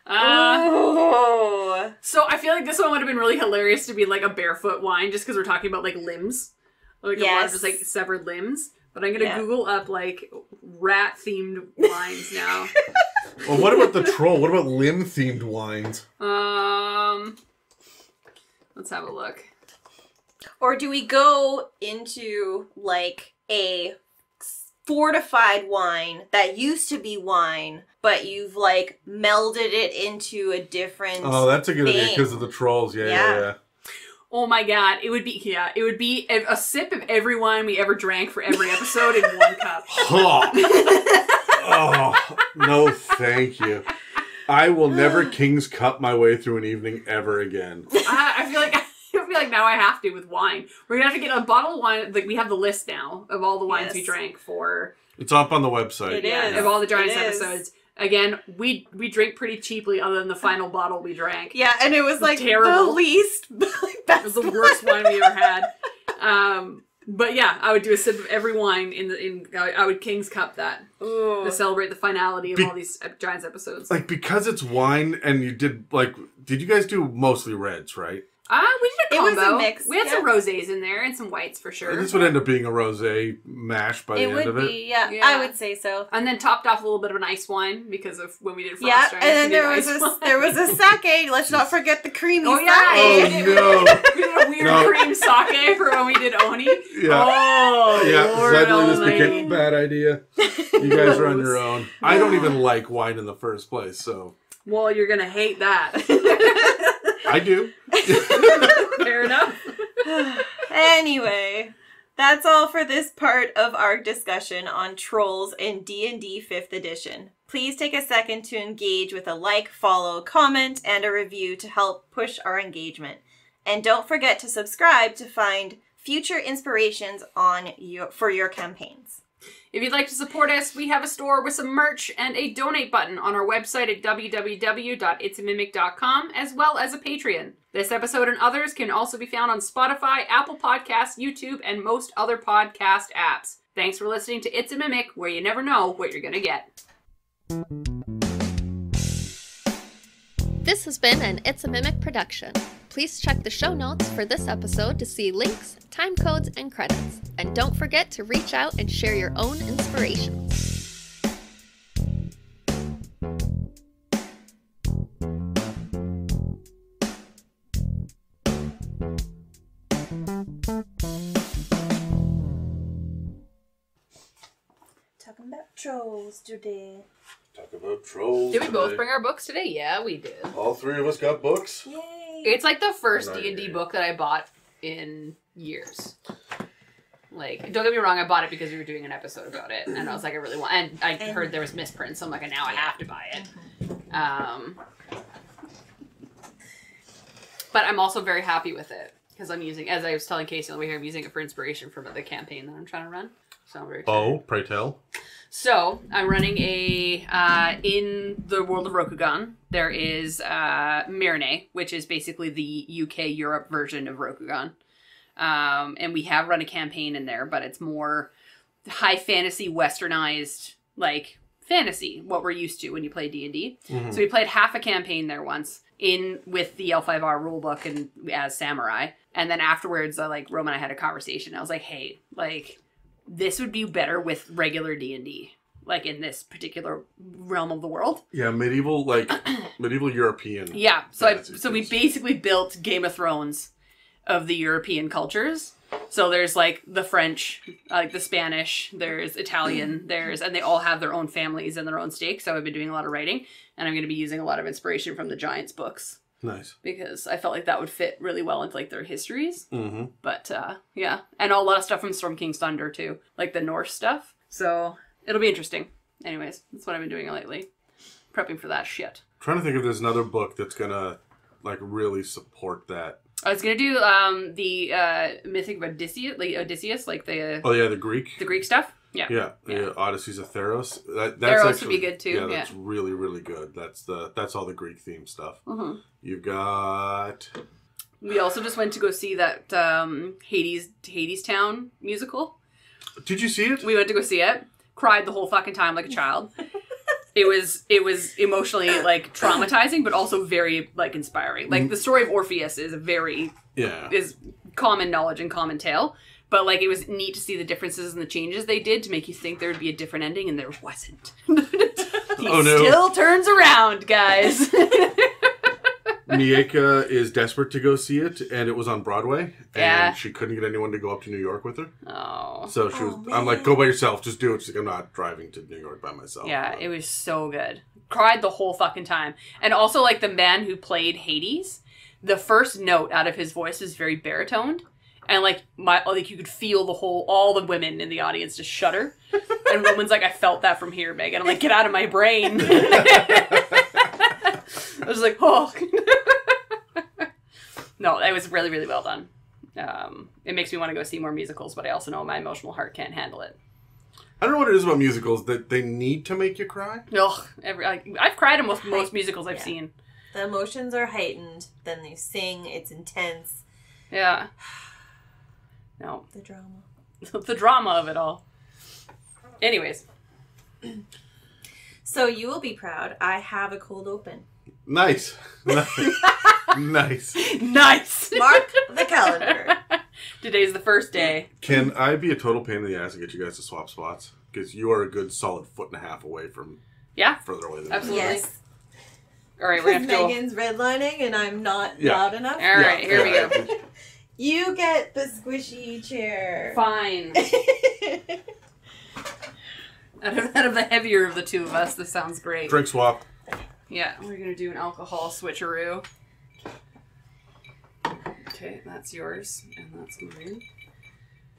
Oh. So I feel like this one would have been really hilarious to be like a barefoot wine, just because we're talking about like limbs, like a lot of just like severed limbs. But I'm gonna Google up like rat themed wines now. Well, what about the troll? What about limb themed wines? Let's have a look. Or do we go into like a fortified wine that used to be wine, but you've like melded it into a different that's a good idea because of the trolls. Yeah. Oh my god, it would be a sip of every wine we ever drank for every episode in one cup. Oh, no thank you. I will never King's Cup my way through an evening ever again. I feel like now I have to with wine. We're gonna have to get a bottle of wine. Like we have the list now of all the wines we drank for. It's up on the website. It is. Of all the Giants episodes. Again, we drink pretty cheaply other than the final bottle we drank. Yeah, and it was like terrible. The least. It was the worst wine we ever had. But yeah, I would do a sip of every wine I would King's Cup that to celebrate the finality of all these Giants episodes. Like, because it's wine and you did you guys do mostly reds, right? We did a combo. It was a mix. We had some rosés in there and some whites for sure. This would end up being a rosé mash by the end of it. It would be, yeah, I would say so. And then topped off a little bit of an ice wine because of when we did Frost Yeah, Giants, and then there was a sake. Let's not forget the creamy sake. Oh, no. We did a weird cream sake for when we did Oni. Yeah. Oh, yeah, Lord suddenly this almighty. became a bad idea. You guys are on your own. I don't even like wine in the first place, so. Well, you're going to hate that. I do. Fair enough. Anyway, that's all for this part of our discussion on Trolls in D&D 5th edition. Please take a second to engage with a like, follow, comment, and a review to help push our engagement. And don't forget to subscribe to find future inspirations for your campaigns. If you'd like to support us, we have a store with some merch and a donate button on our website at www.itsamimic.com, as well as a Patreon. This episode and others can also be found on Spotify, Apple Podcasts, YouTube, and most other podcast apps. Thanks for listening to It's a Mimic, where you never know what you're gonna get. This has been an It's a Mimic production. Please check the show notes for this episode to see links, time codes, and credits. And don't forget to reach out and share your own inspirations. Talking about trolls today. Talk about trolls. Did we both bring our books today? Yeah, we did. All three of us got books? Yay! It's like the first Nice. D&D book that I bought in years. Like, don't get me wrong, I bought it because we were doing an episode about it, and I was like, I really want, and I heard there was misprints, so I'm like, now I have to buy it. But I'm also very happy with it, because I'm using, as I was telling Casey on the way here, I'm using it for inspiration for the campaign that I'm trying to run. So I'm very excited. Oh, pray tell. So, I'm running in the world of Rokugan, there is Mirene, which is basically the UK Europe version of Rokugan. And we have run a campaign in there, but it's more high fantasy, westernized, like, fantasy, what we're used to when you play D&D. Mm-hmm. So we played half a campaign there once, with the L5R rulebook and as Samurai. And then afterwards, Rome and I had a conversation. I was like, hey, this would be better with regular D&D, in this particular realm of the world. Yeah, medieval European. Yeah, so we piece. basically built Game of Thrones of the European cultures. So there's the French, the Spanish, there's Italian, and they all have their own families and their own stakes. So I've been doing a lot of writing, and I'm going to be using a lot of inspiration from the Giants books. Nice. Because I felt like that would fit really well into their histories. Mm-hmm. But yeah, and a lot of stuff from Storm King's Thunder too, like the Norse stuff. So it'll be interesting. Anyways, that's what I've been doing lately, prepping for that shit. I'm trying to think if there's another book that's gonna really support that. I was gonna do the Mythic of Odysseus, The Greek stuff. Yeah. Yeah, Odysseys of Theros. That's Theros actually, would be good too. Yeah, that's really, really good. That's all the Greek themed stuff. Mm-hmm. You've got. We also just went to go see that Hades Town musical. Did you see it? We went to go see it. Cried the whole fucking time like a child. it was emotionally like traumatizing, but also very like inspiring. Like the story of Orpheus is is common knowledge and common tale. But, like, it was neat to see the differences and the changes they did to make you think there would be a different ending, and there wasn't. Still turns around, guys. Mieka is desperate to go see it, and it was on Broadway, and she couldn't get anyone to go up to New York with her. Oh. So she was, I'm like, go by yourself, just do it. She's like, I'm not driving to New York by myself. Yeah, it was so good. Cried the whole fucking time. And also, like, the man who played Hades, the first note out of his voice was very baritoned. And, like, you could feel all the women in the audience just shudder. And Roman's like, I felt that from here, Megan. I'm like, get out of my brain. I was like, oh. No, it was really, really well done. It makes me want to go see more musicals, but I also know my emotional heart can't handle it. I don't know what it is about musicals that they need to make you cry. Ugh, I've cried in most musicals I've seen. The emotions are heightened. Then they sing. It's intense. Yeah. No. The drama. The drama of it all. Anyways. So you will be proud. I have a cold open. Nice. Nice. Nice. Mark the calendar. Today's the first day. Can I be a total pain in the ass and get you guys to swap spots? Because you are a good solid 1.5 feet away from... Yeah. Further away than Absolutely. Yes. All right, we're going to have to Megan's redlining and I'm not loud enough. All right, here we go. You get the squishy chair. Fine. Out of the heavier of the two of us, this sounds great. Drink swap. Yeah, we're going to do an alcohol switcheroo. Okay, that's yours, and that's mine.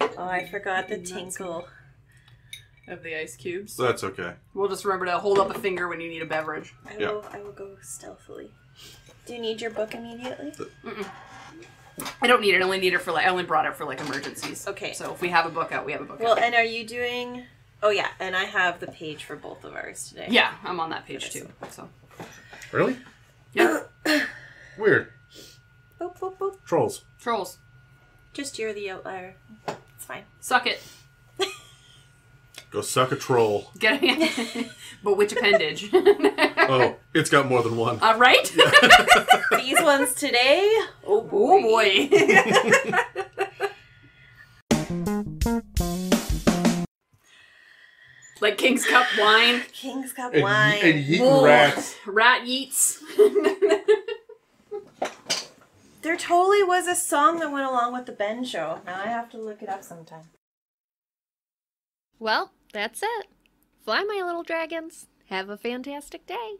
Oh, I forgot the tinkle of the ice cubes. That's okay. We'll just remember to hold up a finger when you need a beverage. I will go stealthily. Do you need your book immediately? Mm-mm. I don't need it. I only need it I only brought it for like emergencies. Okay. So if we have a book out, we have a book out. Well, and are you doing... Oh, yeah, and I have the page for both of ours today. Yeah, I'm on that page too. So. Really? Yeah. Weird. Boop, boop, boop. Trolls. Trolls. Just you're the outlier. It's fine. Suck it. Go suck a troll. Get it. But which appendage? Oh, it's got more than one. Right? These ones today? Oh boy. Like King's Cup wine. King's Cup And wine. yeeting rats. Rat yeets. There totally was a song that went along with the Ben show. Now I have to look it up sometime. Well, that's it. Fly, my little dragons. Have a fantastic day.